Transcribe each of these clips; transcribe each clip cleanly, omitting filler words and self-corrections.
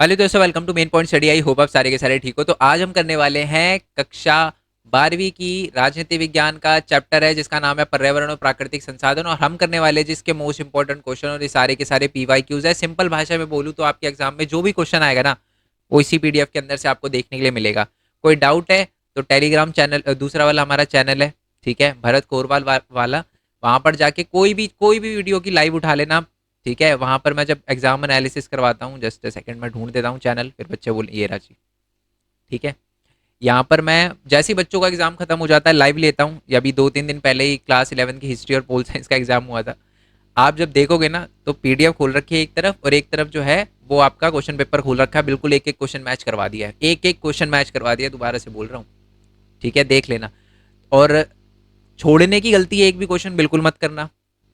Hello दोस्तों, welcome to main point study. I hope आप सारे के सारे ठीक हो। तो आज हम करने वाले हैं कक्षा 12वीं की राजनीति विज्ञान का चैप्टर है जिसका नाम है पर्यावरण और प्राकृतिक संसाधन। और हम करने वाले जिसके मोस्ट इंपॉर्टेंट क्वेश्चन और ये सारे के सारे पीवाईक्यूज है। सिंपल भाषा में बोलूँ तो आपके एग्जाम में जो भी क्वेश्चन आएगा ना, वो इसी पीडीएफ के अंदर से आपको देखने के लिए मिलेगा। कोई डाउट है तो टेलीग्राम चैनल, दूसरा वाला हमारा चैनल है, ठीक है, भरत कोरवाल वाला, वहां पर जाके कोई भी वीडियो की लाइव उठा लेना। ठीक है, वहां पर मैं जब एग्जाम एनालिसिस करवाता हूँ, जस्ट सेकंड में ढूंढ देता हूँ चैनल, फिर बच्चे बोल ये राजी। ठीक है, यहाँ पर मैं जैसे ही बच्चों का एग्जाम खत्म हो जाता है लाइव लेता हूँ। या अभी 2-3 दिन पहले ही क्लास 11 की हिस्ट्री और पोल साइंस का एग्जाम हुआ था। आप जब देखोगे ना तो पीडीएफ खोल रखी है एक तरफ, और एक तरफ जो है वो आपका क्वेश्चन पेपर खोल रखा है। बिल्कुल एक एक क्वेश्चन मैच करवा दिया है, एक एक क्वेश्चन मैच करवा दिया है, दोबारा से बोल रहा हूँ। ठीक है, देख लेना। और छोड़ने की गलती एक भी क्वेश्चन बिल्कुल मत करना।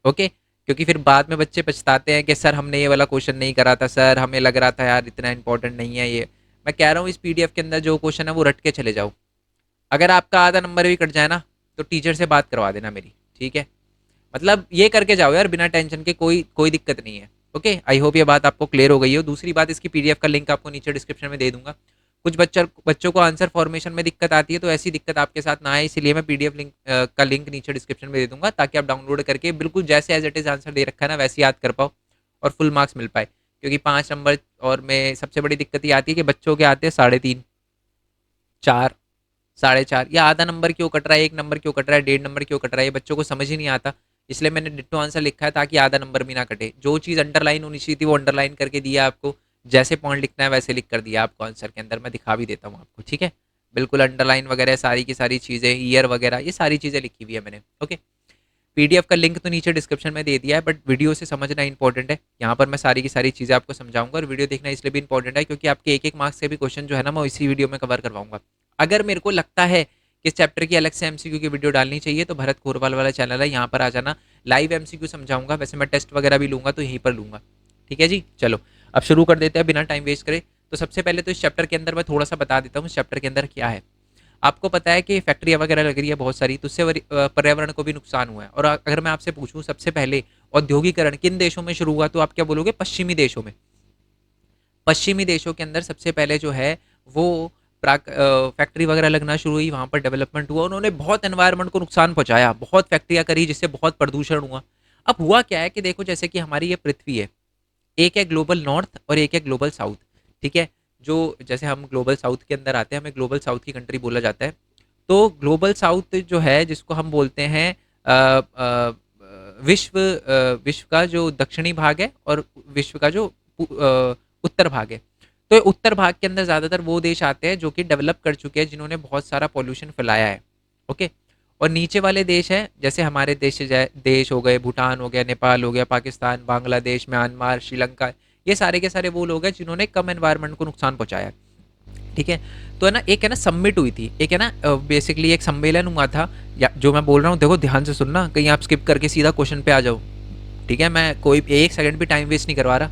ओके, क्योंकि फिर बाद में बच्चे पछताते हैं कि सर हमने ये वाला क्वेश्चन नहीं करा था, सर हमें लग रहा था यार इतना इंपॉर्टेंट नहीं है ये। मैं कह रहा हूँ इस पीडीएफ के अंदर जो क्वेश्चन है वो रट के चले जाओ। अगर आपका आधा नंबर भी कट जाए ना तो टीचर से बात करवा देना मेरी। ठीक है, मतलब ये करके जाओ यार बिना टेंशन के, कोई कोई दिक्कत नहीं है। ओके, आई होप ये बात आपको क्लियर हो गई हो। दूसरी बात, इसकी पीडीएफ का लिंक आपको नीचे डिस्क्रिप्शन में दे दूंगा। कुछ बच्चों को आंसर फॉर्मेशन में दिक्कत आती है, तो ऐसी दिक्कत आपके साथ ना आए, इसीलिए मैं पीडीएफ लिंक का लिंक नीचे डिस्क्रिप्शन में दे दूंगा, ताकि आप डाउनलोड करके बिल्कुल जैसे एज इट इज आंसर दे रखा है ना वैसे याद कर पाओ और फुल मार्क्स मिल पाए। क्योंकि 5 नंबर और में सबसे बड़ी दिक्कत ये आती है कि बच्चों के आते हैं 3.5, 4, 4.5, या आधा नंबर क्यों कट रहा है, 1 नंबर क्यों कट रहा है, 1.5 नंबर क्यों कट रहा है, ये बच्चों को समझ ही नहीं आता। इसलिए मैंने डिट्टो आंसर लिखा है ताकि आधा नंबर भी ना कटे। जो चीज़ अंडरलाइन होनी चाहिए थी वो अंडरलाइन करके दिया आपको। जैसे पॉइंट लिखना है वैसे लिख कर दिया आपको आंसर के अंदर। मैं दिखा भी देता हूँ आपको, ठीक है। बिल्कुल अंडरलाइन वगैरह सारी की सारी चीज़ें, ईयर वगैरह, ये सारी चीज़ें लिखी हुई है मैंने। ओके, पीडीएफ का लिंक तो नीचे डिस्क्रिप्शन में दे दिया है, बट वीडियो से समझना इंपॉर्टेंट है। यहाँ पर मैं सारी की सारी चीज़ें आपको समझाऊंगा, और वीडियो देखना इसलिए भी इंपॉर्टेंट है क्योंकि आपके एक एक मार्क्स से भी क्वेश्चन जो है ना मैं इसी वीडियो में कवर करवाऊंगा। अगर मेरे को लगता है कि इस चैप्टर की अलग से एमसीक्यू की वीडियो डालनी चाहिए तो भरत कोरवाल वाला चैनल है, यहाँ पर आ जाना। लाइव एमसीक्यू समझाऊंगा, वैसे मैं टेस्ट वगैरह भी लूंगा तो यहीं पर लूंगा। ठीक है जी, चलो अब शुरू कर देते हैं बिना टाइम वेस्ट करे। तो सबसे पहले तो इस चैप्टर के अंदर मैं थोड़ा सा बता देता हूँ इस चैप्टर के अंदर क्या है। आपको पता है कि फैक्ट्रियाँ वगैरह लग रही है बहुत सारी, तो उससे पर्यावरण को भी नुकसान हुआ है। और अगर मैं आपसे पूछूं सबसे पहले औद्योगिकरण किन देशों में शुरू हुआ, तो आप क्या बोलोगे? पश्चिमी देशों में। पश्चिमी देशों के अंदर सबसे पहले जो है वो फैक्ट्री वगैरह लगना शुरू हुई, वहाँ पर डेवलपमेंट हुआ, उन्होंने बहुत एनवायरनमेंट को नुकसान पहुंचाया, बहुत फैक्ट्रियाँ करी जिससे बहुत प्रदूषण हुआ। अब हुआ क्या है कि देखो, जैसे कि हमारी ये पृथ्वी है, एक है ग्लोबल नॉर्थ और एक है ग्लोबल साउथ। ठीक है, जो जैसे हम ग्लोबल साउथ के अंदर आते हैं, हमें ग्लोबल साउथ की कंट्री बोला जाता है। तो ग्लोबल साउथ जो है जिसको हम बोलते हैं विश्व का जो दक्षिणी भाग है और विश्व का जो उत्तर भाग है। तो उत्तर भाग के अंदर ज़्यादातर वो देश आते हैं जो कि डेवलप कर चुके हैं, जिन्होंने बहुत सारा पॉल्यूशन फैलाया है। ओके, और नीचे वाले देश हैं जैसे हमारे देश हो गए, भूटान हो गया, नेपाल हो गया, पाकिस्तान, बांग्लादेश, म्यांमार, श्रीलंका, ये सारे के सारे वो लोग हैं जिन्होंने कम एनवायरनमेंट को नुकसान पहुंचाया। ठीक है, तो है ना, एक है ना समिट हुई थी, एक है ना बेसिकली एक सम्मेलन हुआ था। या जो मैं बोल रहा हूँ देखो ध्यान से सुनना, कहीं आप स्किप करके सीधा क्वेश्चन पे आ जाओ। ठीक है, मैं कोई एक सेकंड भी टाइम वेस्ट नहीं करवा रहा,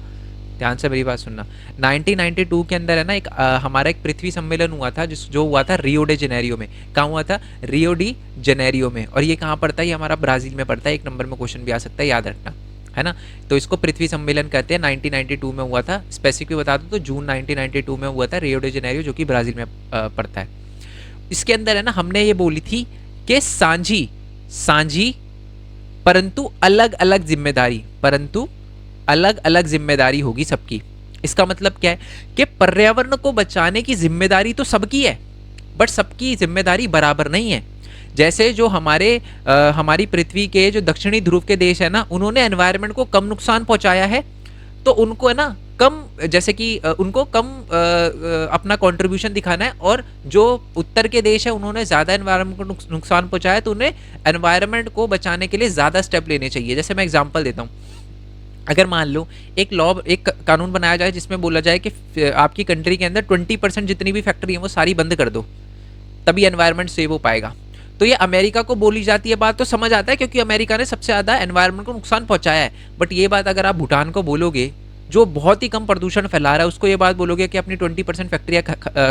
ध्यान से मेरी बात सुनना। 1992 के अंदर है ना एक हमारा एक पृथ्वी सम्मेलन हुआ था जो हुआ था रियो डे जेनेरियो में। कहाँ हुआ था? रियो डी जेनेरियो में। और ये कहाँ पड़ता है? ये हमारा ब्राज़ील में पड़ता है। 1 नंबर में क्वेश्चन भी आ सकता है, याद रखना, है ना। तो इसको पृथ्वी सम्मेलन कहते हैं। 1992 में हुआ था, स्पेसिफिक बता दूँ तो जून 1992 में हुआ था, रियो डे जेनेरियो, जो कि ब्राज़ील में पड़ता है। इसके अंदर है ना हमने ये बोली थी कि सांझी सांझी परंतु अलग अलग जिम्मेदारी, परंतु अलग अलग जिम्मेदारी होगी सबकी। इसका मतलब क्या है कि पर्यावरण को बचाने की जिम्मेदारी तो सबकी है, बट सबकी जिम्मेदारी बराबर नहीं है। जैसे जो हमारी पृथ्वी के जो दक्षिणी ध्रुव के देश है ना, उन्होंने एनवायरनमेंट को कम नुकसान पहुंचाया है, तो उनको है ना कम, जैसे कि उनको कम अपना कंट्रीब्यूशन दिखाना है। और जो उत्तर के देश है उन्होंने ज़्यादा एनवायरनमेंट को नुकसान पहुंचाया, तो उन्हें एनवायरनमेंट को बचाने के लिए ज़्यादा स्टेप लेने चाहिए। जैसे मैं एग्जांपल देता हूँ, अगर मान लो एक कानून बनाया जाए जिसमें बोला जाए कि आपकी कंट्री के अंदर 20% जितनी भी फैक्ट्री है वो सारी बंद कर दो, तभी एनवायरनमेंट सेव हो पाएगा। तो ये अमेरिका को बोली जाती है बात, तो समझ आता है क्योंकि अमेरिका ने सबसे ज़्यादा एनवायरनमेंट को नुकसान पहुंचाया है। बट ये बात अगर आप भूटान को बोलोगे जो बहुत ही कम प्रदूषण फैला रहा है, उसको ये बात बोलोगे कि अपनी 20% फैक्ट्रियाँ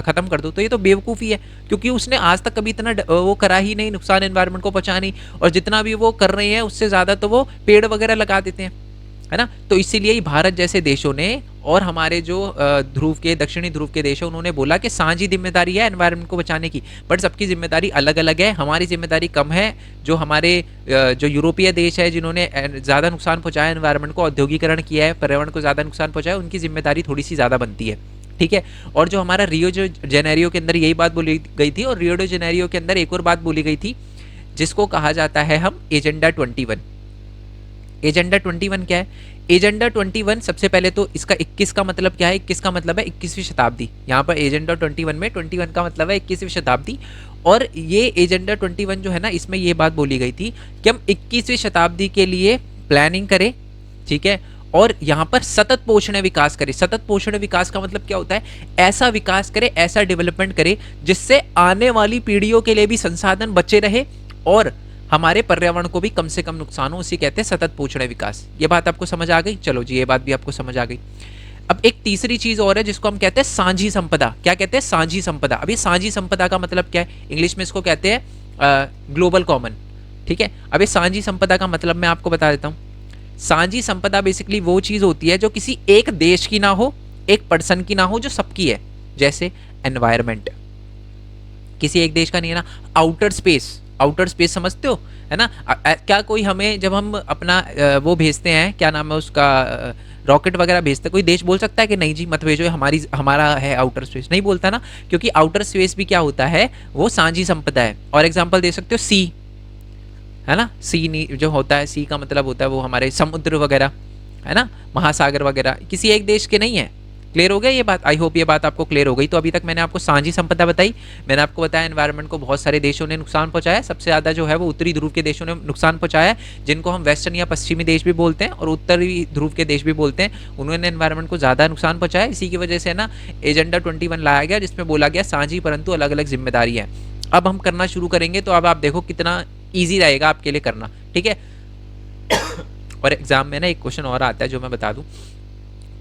खत्म कर दो, तो ये तो बेवकूफ़ी है, क्योंकि उसने आज तक कभी इतना वो करा ही नहीं, नुकसान एनवायरनमेंट को पहुंचा नहीं। और जितना भी वो कर रहे हैं उससे ज़्यादा तो वो पेड़ वगैरह लगा देते हैं, है ना। तो इसीलिए ही भारत जैसे देशों ने और हमारे जो ध्रुव के दक्षिणी ध्रुव के देश है उन्होंने बोला कि साझी जिम्मेदारी है एनवायरनमेंट को बचाने की, बट सबकी जिम्मेदारी अलग अलग है। हमारी जिम्मेदारी कम है, जो हमारे जो यूरोपीय देश है जिन्होंने ज़्यादा नुकसान पहुंचाया एनवायरनमेंट को, औद्योगिकरण किया है, पर्यावरण को ज़्यादा नुकसान पहुंचाया, उनकी जिम्मेदारी थोड़ी सी ज़्यादा बनती है, ठीक है। और जो हमारा रियो जो जेनेरियो के अंदर यही बात बोली गई थी, और रियो डे जेनेरियो के अंदर एक और बात बोली गई थी जिसको कहा जाता है हम एजेंडा 21। एजेंडा 21 क्या है? एजेंडा 21 सबसे पहले तो इसका 21 का मतलब क्या है? 21 का मतलब है 21वीं शताब्दी। यहाँ पर एजेंडा 21 में 21 का मतलब है 21वीं शताब्दी। और ये एजेंडा 21 जो है ना, इसमें ये बात बोली गई थी कि हम 21वीं शताब्दी के लिए प्लानिंग करें, ठीक है, और यहाँ पर सतत पोषण विकास करें। सतत पोषण विकास का मतलब क्या होता है? ऐसा विकास करें, ऐसा डेवलपमेंट करें जिससे आने वाली पीढ़ियों के लिए भी संसाधन बचे रहे और हमारे पर्यावरण को भी कम से कम नुकसान हो। उसी कहते हैं सतत पोषण विकास। ये बात आपको समझ आ गई? चलो जी, ये बात भी आपको समझ आ गई। अब एक तीसरी चीज और है जिसको हम कहते हैं साझी संपदा। क्या कहते हैं? साझी संपदा। अब ये साझी संपदा का मतलब क्या है? इंग्लिश में इसको कहते हैं ग्लोबल कॉमन, ठीक है। अब ये साझी संपदा का मतलब मैं आपको बता देता हूँ। साझी संपदा बेसिकली वो चीज होती है जो किसी एक देश की ना हो, एक पर्सन की ना हो, जो सबकी है। जैसे एनवायरमेंट किसी एक देश का नहीं है ना। आउटर स्पेस, आउटर स्पेस समझते हो, है ना। क्या कोई हमें, जब हम अपना वो भेजते हैं, क्या नाम है उसका, रॉकेट वगैरह भेजते हैं, कोई देश बोल सकता है कि नहीं जी मत भेजो, हमारा है आउटर स्पेस? नहीं बोलता ना, क्योंकि आउटर स्पेस भी क्या होता है, वो साझी संपदा है। और एग्जांपल दे सकते हो सी, है ना। सी जो होता है, सी का मतलब होता है वो हमारे समुद्र वगैरह, है ना, महासागर वगैरह किसी एक देश के नहीं है। क्लियर हो गया ये बात? आई होप ये बात आपको क्लियर हो गई। तो अभी तक मैंने आपको साझी संपदा बताई, मैंने आपको बताया एनवायरनमेंट को बहुत सारे देशों ने नुकसान पहुंचाया। सबसे ज़्यादा जो है वो उत्तरी ध्रुव के देशों ने नुकसान पहुंचाया है, जिनको हम वेस्टर्न या पश्चिमी देश भी बोलते हैं, और उत्तरी ध्रुव के देश भी बोलते हैं। उन्होंने एनवायरनमेंट को ज़्यादा नुकसान पहुंचाया। इसी की वजह से ना एजेंडा 21 लाया गया, जिसमें बोला गया साझी परंतु अलग अलग जिम्मेदारी है। अब हम करना शुरू करेंगे, तो अब आप देखो कितना ईजी रहेगा आपके लिए करना, ठीक है। और एग्जाम में ना एक क्वेश्चन और आता है जो मैं बता दूं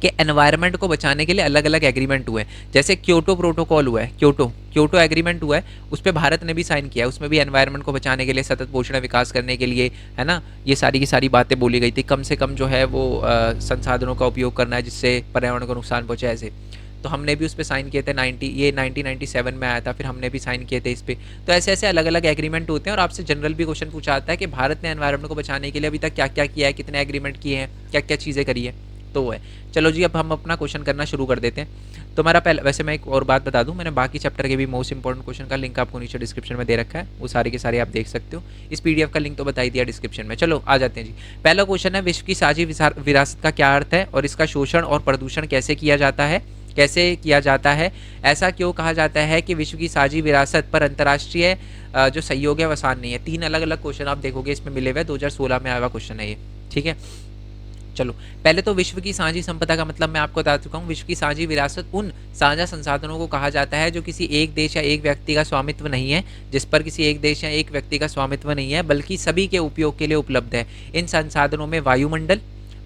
कि एनवायरनमेंट को बचाने के लिए अलग अलग एग्रीमेंट हुए हैं। जैसे क्योटो प्रोटोकॉल हुआ है, क्योटो एग्रीमेंट हुआ है, उस पर भारत ने भी साइन किया है। उसमें भी एनवायरनमेंट को बचाने के लिए, सतत पोषण विकास करने के लिए, है ना, ये सारी की सारी बातें बोली गई थी। कम से कम जो है वो संसाधनों का उपयोग करना है जिससे पर्यावरण को नुकसान पहुंचे, ऐसे। तो हमने भी उस पर साइन किए थे। 1997 में आया था, फिर हमने भी साइन किए थे इस पर। तो ऐसे ऐसे अलग अलग एग्रीमेंट होते हैं। और आपसे जनरल भी क्वेश्चन पूछा जाता है कि भारत ने एनवायरनमेंट को बचाने के लिए अभी तक क्या क्या किया है, कितने एग्रीमेंट किए हैं, क्या क्या चीज़ें करी है, तो वो है। चलो जी, अब हम अपना क्वेश्चन करना शुरू कर देते हैं। तो मेरा पहले, वैसे मैं एक और बात बता दूं, मैंने बाकी चैप्टर के भी मोस्ट इंपॉर्टेंट क्वेश्चन का लिंक आपको नीचे डिस्क्रिप्शन में दे रखा है, वो सारे के सारे आप देख सकते हो। इस पीडीएफ का लिंक तो बता ही दिया डिस्क्रिप्शन में। चलो आ जाते हैं जी। पहला क्वेश्चन है, विश्व की साझी विरासत का क्या अर्थ है और इसका शोषण और प्रदूषण कैसे किया जाता है? कैसे किया जाता है? ऐसा क्यों कहा जाता है कि विश्व की साझी विरासत पर अंतर्राष्ट्रीय जो सहयोग है वो आसान नहीं है? 3 अलग अलग क्वेश्चन आप देखोगे इसमें मिले हुए, 2016 में आया हुआ क्वेश्चन है ये, ठीक है। चलो, पहले तो विश्व की साझी संपदा का मतलब मैं आपको बता चुका हूँ। विश्व की साझी विरासत उन साझा संसाधनों को कहा जाता है जो किसी एक देश या एक व्यक्ति का स्वामित्व नहीं है, जिस पर किसी एक देश या एक व्यक्ति का स्वामित्व नहीं है, बल्कि सभी के उपयोग के लिए उपलब्ध है। इन संसाधनों में वायुमंडल,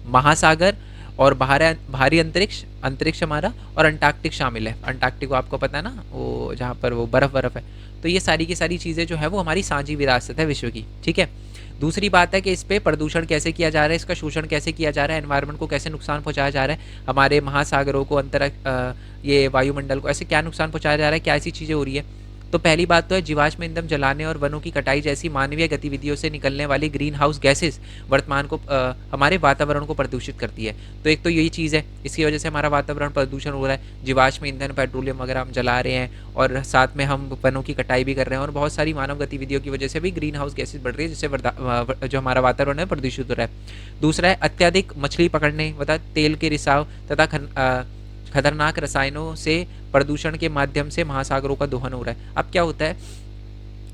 महासागर और भारी अंतरिक्ष हमारा, और अंटार्कटिक शामिल है। अंटार्कटिक को आपको पता है ना, वो जहाँ पर वो बर्फ है। तो ये सारी की सारी चीज़ें जो है वो हमारी साझी विरासत है विश्व की, ठीक है। दूसरी बात है कि इस पे प्रदूषण कैसे किया जा रहा है, इसका शोषण कैसे किया जा रहा है, एनवायरनमेंट को कैसे नुकसान पहुंचाया जा रहा है, हमारे महासागरों को, ये वायुमंडल को ऐसे क्या नुकसान पहुंचाया जा रहा है, क्या ऐसी चीज़ें हो रही है। तो पहली बात तो है जीवाश्म ईंधन जलाने और वनों की कटाई जैसी मानवीय गतिविधियों से निकलने वाली ग्रीन हाउस गैसेस वर्तमान को हमारे वातावरण को प्रदूषित करती है। तो एक तो यही चीज़ है, इसकी वजह से हमारा वातावरण प्रदूषण हो रहा है। जीवाश्म ईंधन, पेट्रोलियम वगैरह हम जला रहे हैं, और साथ में हम वनों की कटाई भी कर रहे हैं, और बहुत सारी मानव गतिविधियों की वजह से भी ग्रीन हाउस गैसेज बढ़ रही है, जिससे जो हमारा वातावरण है प्रदूषित हो रहा है। दूसरा है अत्यधिक मछली पकड़ने तथा तेल के रिसाव तथा खतरनाक रसायनों से प्रदूषण के माध्यम से महासागरों का दोहन हो रहा है। अब क्या होता है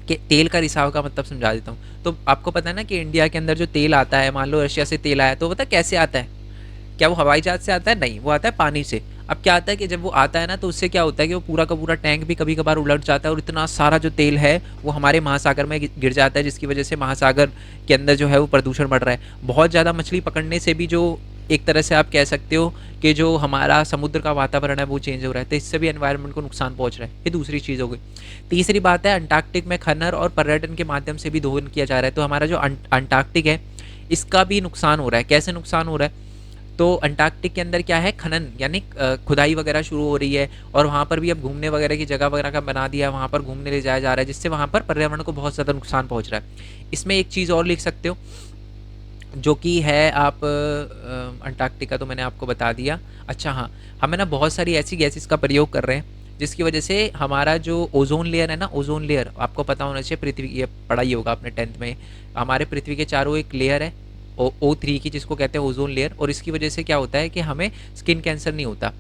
कि तेल का रिसाव का मतलब समझा देता हूँ। तो आपको पता है ना कि इंडिया के अंदर जो तेल आता है, मान लो रशिया से तेल आया, तो पता कैसे आता है? क्या वो हवाई जहाज से आता है? नहीं, वो आता है पानी से। अब क्या आता है कि जब वो आता है ना, तो उससे क्या होता है कि वो पूरा का पूरा टैंक भी कभी कभार उलट जाता है, और इतना सारा जो तेल है वो हमारे महासागर में गिर जाता है, जिसकी वजह से महासागर के अंदर जो है वो प्रदूषण बढ़ रहा है। बहुत ज़्यादा मछली पकड़ने से भी जो एक तरह से आप कह सकते हो कि जो हमारा समुद्र का वातावरण है वो चेंज हो रहा है, तो इससे भी एनवायरनमेंट को नुकसान पहुंच रहा है। ये दूसरी चीज़ हो गई। तीसरी बात है अंटार्कटिक में खनन और पर्यटन के माध्यम से भी दोहन किया जा रहा है। तो हमारा जो अंटार्कटिक है इसका भी नुकसान हो रहा है। कैसे नुकसान हो रहा है? तो अंटार्कटिक के अंदर क्या है, खनन यानी खुदाई वगैरह शुरू हो रही है, और वहाँ पर भी अब घूमने वगैरह की जगह वगैरह का बना दिया, वहाँ पर घूमने ले जाया जा रहा है, जिससे वहाँ पर पर्यावरण को बहुत ज़्यादा नुकसान पहुँच रहा है। इसमें एक चीज़ और लिख सकते हो, जो कि है आप अंटार्कटिका तो मैंने आपको बता दिया। अच्छा हाँ, हमें ना बहुत सारी ऐसी गैसेस का प्रयोग कर रहे हैं जिसकी वजह से हमारा जो ओजोन लेयर है ना, ओजोन लेयर आपको पता होना चाहिए, पृथ्वी, ये पढ़ा ही होगा आपने 10th में, हमारे पृथ्वी के चारों एक लेयर है O3 की, जिसको कहते हैं ओजोन लेयर, और इसकी वजह से क्या होता है कि हमें स्किन कैंसर नहीं होता।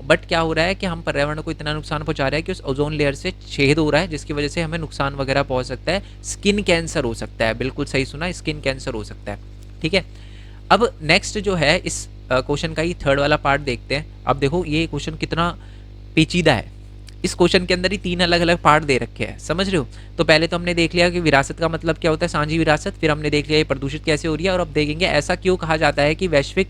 बट क्या हो रहा है कि हम पर्यावरण को इतना नुकसान पहुंचा रहे हैं कि उस ओजोन लेयर से छेद हो रहा है, जिसकी वजह से हमें नुकसान वगैरह पहुंच सकता है, स्किन कैंसर हो सकता है। बिल्कुल सही सुना, स्किन कैंसर हो सकता है। ठीक है, अब नेक्स्ट जो है इस क्वेश्चन का ही थर्ड वाला पार्ट देखते हैं। अब देखो ये क्वेश्चन कितना पेचीदा है, इस क्वेश्चन के अंदर ही 3 अलग अलग पार्ट दे रखे हैं, समझ रहे हो। तो पहले तो हमने देख लिया कि विरासत का मतलब क्या होता है, साझी विरासत, फिर हमने देख लिया ये प्रदूषित कैसे हो रही है, और अब देखेंगे ऐसा क्यों कहा जाता है कि विश्व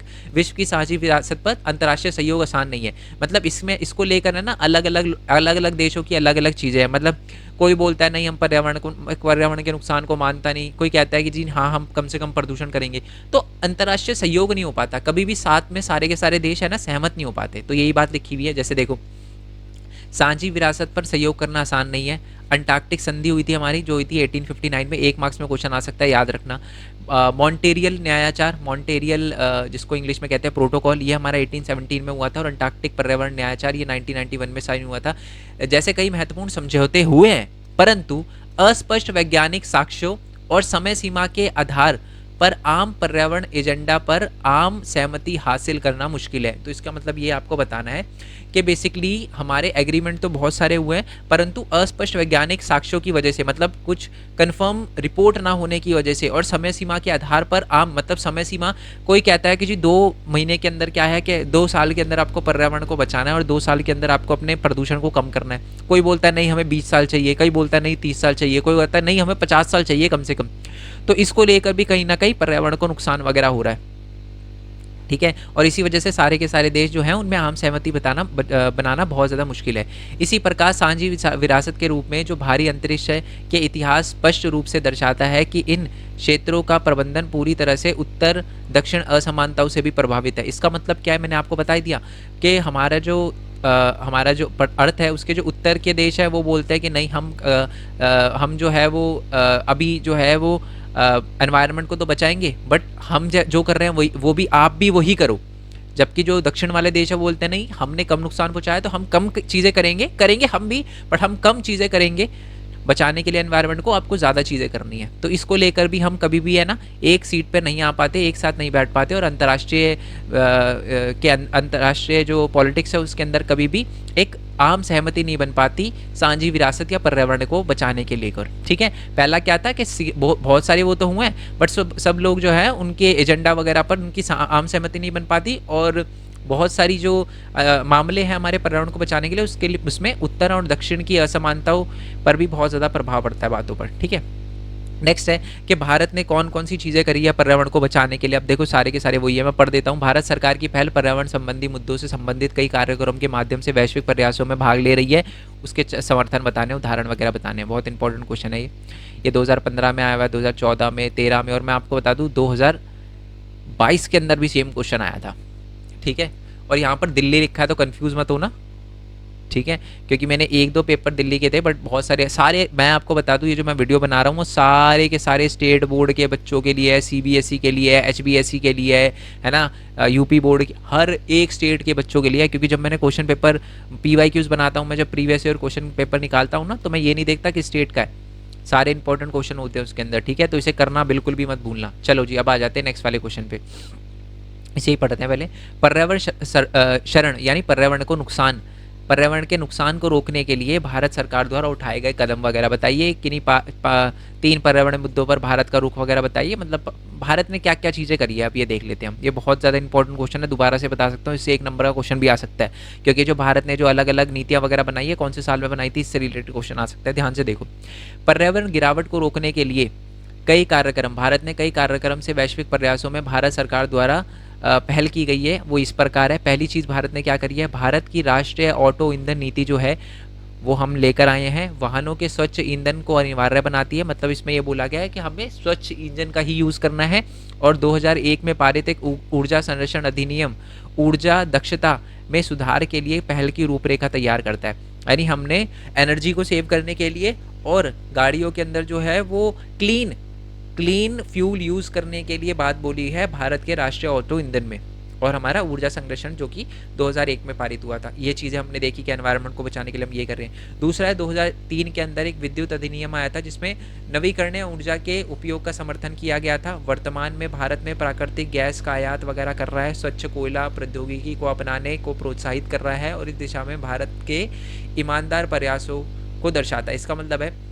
की साझी विरासत पर अंतर्राष्ट्रीय सहयोग आसान नहीं है। मतलब इसमें इसको लेकर है ना अलग अलग देशों की अलग अलग चीज़ें हैं। मतलब कोई बोलता है नहीं हम पर्यावरण के नुकसान को मानता नहीं, कोई कहता है कि जी हाँ हम कम से कम प्रदूषण करेंगे। तो अंतर्राष्ट्रीय सहयोग नहीं हो पाता, कभी भी साथ में सारे के सारे देश है ना सहमत नहीं हो पाते। तो यही बात लिखी हुई है। जैसे देखो, साझी विरासत पर सहयोग करना आसान नहीं है। अंटार्कटिक संधि हुई थी हमारी, जो हुई थी 1859 में, 1 मार्क्स में क्वेश्चन आ सकता है, याद रखना। मॉन्टेरियल न्यायाचार, मॉन्टेरियल जिसको इंग्लिश में कहते हैं प्रोटोकॉल, ये हमारा 1817 में हुआ था, और अंटार्कटिक पर्यावरण न्यायाचार ये 1991 में साइन हुआ था। जैसे कई महत्वपूर्ण समझौते हुए हैं, परंतु अस्पष्ट वैज्ञानिक साक्ष्यों और समय सीमा के आधार पर आम पर्यावरण एजेंडा पर आम सहमति हासिल करना मुश्किल है। तो इसका मतलब ये आपको बताना है कि बेसिकली हमारे एग्रीमेंट तो बहुत सारे हुए हैं, परंतु अस्पष्ट वैज्ञानिक साक्ष्यों की वजह से, मतलब कुछ कंफर्म रिपोर्ट ना होने की वजह से, और समय सीमा के आधार पर आम, मतलब समय सीमा, कोई कहता है कि जी 2 महीने के अंदर क्या है कि 2 साल के अंदर आपको पर्यावरण को बचाना है और 2 साल के अंदर आपको अपने प्रदूषण को कम करना है। कोई बोलता है नहीं हमें 20 साल चाहिए, कोई बोलता है नहीं 30 साल चाहिए, कोई कहता है नहीं हमें 50 साल चाहिए कम से कम। तो इसको लेकर भी कहीं ना कहीं पर्यावरण को नुकसान वगैरह हो रहा है। ठीक है, और इसी वजह से सारे के सारे देश जो हैं उनमें आम सहमति बनाना बहुत ज़्यादा मुश्किल है। इसी प्रकार साझी विरासत के रूप में जो भारी अंतरिक्ष के इतिहास स्पष्ट रूप से दर्शाता है कि इन क्षेत्रों का प्रबंधन पूरी तरह से उत्तर दक्षिण असमानताओं से भी प्रभावित है। इसका मतलब क्या है, मैंने आपको बता ही दिया कि हमारा जो अर्थ है उसके जो उत्तर के देश है वो बोलते हैं कि नहीं हम जो है वो अभी जो है वो एनवायरनमेंट को तो बचाएंगे, बट हम जो कर रहे हैं वही, वो भी आप भी वही करो। जबकि जो दक्षिण वाले देश है वो बोलते हैं नहीं हमने कम नुकसान पहुंचाया तो हम कम चीज़ें करेंगे हम भी, बट हम कम चीज़ें करेंगे बचाने के लिए एनवायरनमेंट को, आपको ज़्यादा चीज़ें करनी है। तो इसको लेकर भी हम कभी भी है ना एक सीट पे नहीं आ पाते, एक साथ नहीं बैठ पाते, और अंतर्राष्ट्रीय जो पॉलिटिक्स है उसके अंदर कभी भी एक आम सहमति नहीं बन पाती साझी विरासत या पर्यावरण को बचाने के लेकर। ठीक है, पहला क्या था कि बहुत सारे वो तो हुए हैं, बट सब लोग जो है उनके एजेंडा वगैरह पर उनकी आम सहमति नहीं बन पाती, और बहुत सारी जो मामले हैं हमारे पर्यावरण को बचाने के लिए उसमें उत्तर और दक्षिण की असमानताओं पर भी बहुत ज़्यादा प्रभाव पड़ता है बातों पर। ठीक है, नेक्स्ट है कि भारत ने कौन कौन सी चीज़ें करी है पर्यावरण को बचाने के लिए। अब देखो सारे के सारे वही है, मैं पढ़ देता हूँ। भारत सरकार की पहल पर्यावरण संबंधी मुद्दों से संबंधित कई कार्यक्रम के माध्यम से वैश्विक प्रयासों में भाग ले रही है, उसके समर्थन बताने, उदाहरण वगैरह बताने। बहुत इंपॉर्टेंट क्वेश्चन है ये 2015 में आया हुआ है, 2014 में, 13 में, और मैं आपको बता दूँ 2022 के अंदर भी सेम क्वेश्चन आया था। ठीक है, और यहाँ पर दिल्ली लिखा है तो कंफ्यूज मत होना। ठीक है, क्योंकि मैंने 1-2 पेपर दिल्ली के थे, बट बहुत सारे मैं आपको बता दूं ये जो मैं वीडियो बना रहा हूँ वो सारे के सारे स्टेट बोर्ड के बच्चों के लिए है, CBSE के लिए है, HBSE के लिए है ना, यूपी बोर्ड के, हर एक स्टेट के बच्चों के लिए है। क्योंकि जब मैंने क्वेश्चन पेपर PYQs बनाता हूँ, मैं जब प्रीवियस ईयर क्वेश्चन पेपर निकालता हूँ ना, तो मैं ये नहीं देखता कि स्टेट का है, सारे इंपॉर्टेंट क्वेश्चन होते हैं उसके अंदर। ठीक है, तो इसे करना बिल्कुल भी मत भूलना। चलो जी, अब आ जाते हैं नेक्स्ट वाले क्वेश्चन पे, इसे ही पढ़ते हैं पहले। पर्यावरण शरण यानी पर्यावरण के नुकसान को रोकने के लिए भारत सरकार द्वारा उठाए गए कदम वगैरह बताइए। किन्हीं 3 पर्यावरण मुद्दों पर भारत का रुख वगैरह बताइए। मतलब भारत ने क्या क्या चीज़ें करी है, अब ये देख लेते हैं हम। ये बहुत ज़्यादा इंपॉर्टेंट क्वेश्चन है, दोबारा से बता सकता हूँ, इससे 1 नंबर का क्वेश्चन भी आ सकता है, क्योंकि जो भारत ने जो अलग अलग नीतियाँ वगैरह बनाई है, कौन से साल में बनाई थी, इससे रिलेटेड क्वेश्चन आ सकता है। ध्यान से देखो, पर्यावरण गिरावट को रोकने के लिए भारत ने कई कार्यक्रम से वैश्विक प्रयासों में भारत सरकार द्वारा पहल की गई है। वो इस प्रकार है। पहली चीज़ भारत ने क्या करी है, भारत की राष्ट्रीय ऑटो ईंधन नीति जो है वो हम लेकर आए हैं। वाहनों के स्वच्छ ईंधन को अनिवार्य बनाती है, मतलब इसमें ये बोला गया है कि हमें स्वच्छ ईंधन का ही यूज़ करना है। और 2001 में पारित एक ऊर्जा संरक्षण अधिनियम ऊर्जा दक्षता में सुधार के लिए पहल की रूपरेखा तैयार करता है। यानी हमने एनर्जी को सेव करने के लिए और गाड़ियों के अंदर जो है वो क्लीन क्लीन फ्यूल यूज़ करने के लिए बात बोली है भारत के राष्ट्रीय ऑटो ईंधन में। और हमारा ऊर्जा संरक्षण जो कि 2001 में पारित हुआ था, ये चीज़ें हमने देखी कि एनवायरनमेंट को बचाने के लिए हम ये कर रहे हैं। दूसरा है 2003 के अंदर एक विद्युत अधिनियम आया था जिसमें नवीकरणीय ऊर्जा के उपयोग का समर्थन किया गया था। वर्तमान में भारत में प्राकृतिक गैस का आयात वगैरह कर रहा है, स्वच्छ कोयला प्रौद्योगिकी को अपनाने को प्रोत्साहित कर रहा है और इस दिशा में भारत के ईमानदार प्रयासों को दर्शाता है। इसका मतलब है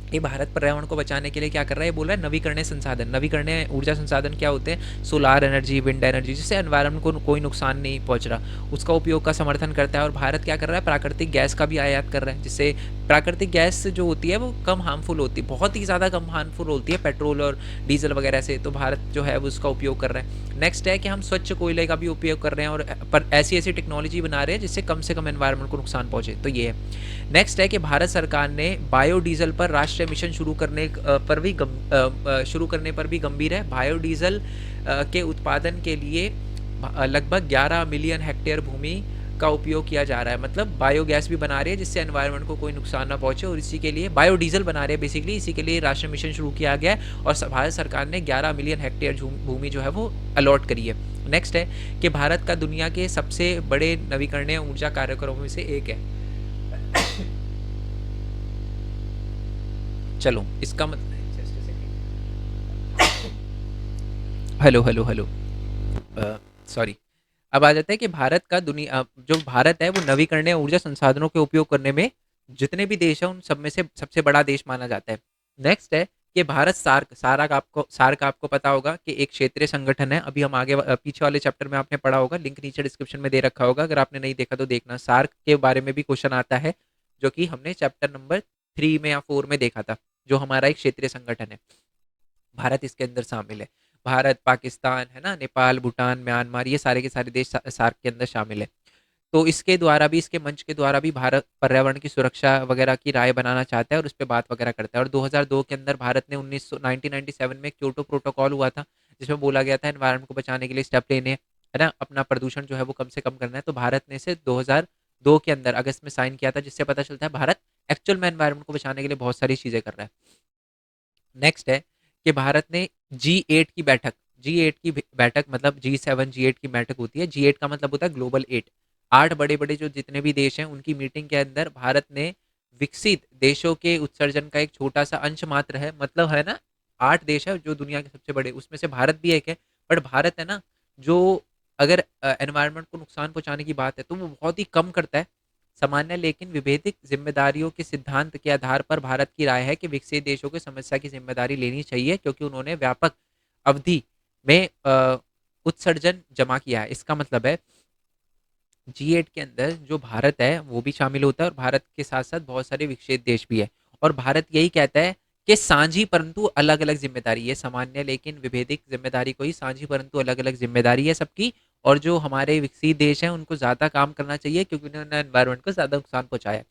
ये भारत पर्यावरण को बचाने के लिए क्या कर रहा है, ये बोल रहा है नवीकरणीय संसाधन। नवीकरणीय ऊर्जा संसाधन क्या होते हैं, सोलार एनर्जी, विंड एनर्जी, जिससे एनवायरनमेंट को कोई नुकसान नहीं पहुंच रहा, उसका उपयोग का समर्थन करता है। और भारत क्या कर रहा है, प्राकृतिक गैस का भी आयात कर रहा है, जिससे प्राकृतिक गैस जो होती है वो कम हार्मफुल होती है, बहुत ही ज़्यादा कम हार्मफुल होती है पेट्रोल और डीजल वगैरह से। तो भारत जो है वो उसका उपयोग कर रहा है। नेक्स्ट है कि हम स्वच्छ कोयले का भी उपयोग कर रहे हैं और पर ऐसी ऐसी टेक्नोलॉजी बना रहे हैं जिससे कम से कम एनवायरनमेंट को नुकसान पहुंचे। तो ये है। नेक्स्ट है कि भारत सरकार ने बायोडीजल पर राष्ट्रीय मिशन शुरू करने पर भी गंभीर है। बायोडीजल के उत्पादन के लिए लगभग 11 मिलियन हेक्टेयर भूमि का उपयोग किया जा रहा है, मतलब बायोगैस भी बना रहे हैं जिससे एनवायरनमेंट को कोई नुकसान ना पहुंचे, और इसी के लिए बायोडीजल बना रहे हैं बेसिकली, इसी के लिए राष्ट्रीय मिशन शुरू किया गया है और भारत सरकार ने 11 मिलियन हेक्टेयर भूमि जो है वो अलॉट करी है। नेक्स्ट है कि भारत का दुनिया के सबसे बड़े नवीकरणीय ऊर्जा कार्यक्रमों में से एक है। चलो इसका मतलब, हेलो हेलो हेलो, सॉरी। अब आ जाता है कि भारत का दुनिया जो भारत है वो नवीकरणीय ऊर्जा संसाधनों के उपयोग करने में जितने भी देश हैं उन सब में से सबसे बड़ा देश माना जाता है। नेक्स्ट है कि भारत सार्क आपको पता होगा कि एक क्षेत्रीय संगठन है। अभी हम आगे पीछे वाले चैप्टर में आपने पढ़ा होगा, लिंक नीचे डिस्क्रिप्शन में दे रखा होगा, अगर आपने नहीं देखा तो देखना। सार्क के बारे में भी क्वेश्चन आता है जो कि हमने चैप्टर नंबर 3 में या 4 में देखा था, जो हमारा एक क्षेत्रीय संगठन है। भारत इसके अंदर शामिल है। भारत, पाकिस्तान है ना, नेपाल, भूटान, म्यांमार, ये सारे के सारे देश सार्क के अंदर शामिल है। तो इसके द्वारा भी, इसके मंच के द्वारा भी भारत पर्यावरण की सुरक्षा वगैरह की राय बनाना चाहता है और उस पर बात वगैरह करता है। और 2002 के अंदर भारत ने 1997 में क्योटो प्रोटोकॉल हुआ था जिसमें बोला गया था एनवायरनमेंट को बचाने के लिए स्टेप लेने हैं, है ना, अपना प्रदूषण जो है वो कम से कम करना है। तो भारत ने इसे 2002 के अंदर अगस्त में साइन किया था, जिससे पता चलता है भारत एक्चुअल में एनवायरनमेंट को बचाने के लिए बहुत सारी चीज़ें कर रहा है। नेक्स्ट है कि भारत ने जी एट की बैठक, मतलब G7 G8 की बैठक होती है। G8 का मतलब होता है ग्लोबल 8, 8 बड़े बड़े जो जितने भी देश हैं उनकी मीटिंग के अंदर भारत ने विकसित देशों के उत्सर्जन का एक छोटा सा अंश मात्र है, मतलब है ना 8 देश है जो दुनिया के सबसे बड़े, उसमें से भारत भी एक है। बट भारत है ना जो, अगर एनवायरनमेंट को नुकसान पहुंचाने की बात है तो वो बहुत ही कम करता है, सामान्य लेकिन विभेदिक जिम्मेदारियों के सिद्धांत के आधार पर भारत की राय है कि विकसित देशों को समस्या की जिम्मेदारी लेनी चाहिए क्योंकि उन्होंने व्यापक अवधि में उत्सर्जन जमा किया है। इसका मतलब है G8 के अंदर जो भारत है वो भी शामिल होता है और भारत के साथ साथ बहुत सारे विकसित देश भी है। और भारत यही कहता है कि साझी परंतु अलग अलग जिम्मेदारी, ये सामान्य लेकिन विभेदिक जिम्मेदारी को ही साझी परंतु अलग अलग जिम्मेदारी है सबकी। और जो हमारे विकसित देश हैं उनको ज़्यादा काम करना चाहिए क्योंकि उन्होंने एनवायरनमेंट को ज़्यादा नुकसान पहुंचाया है।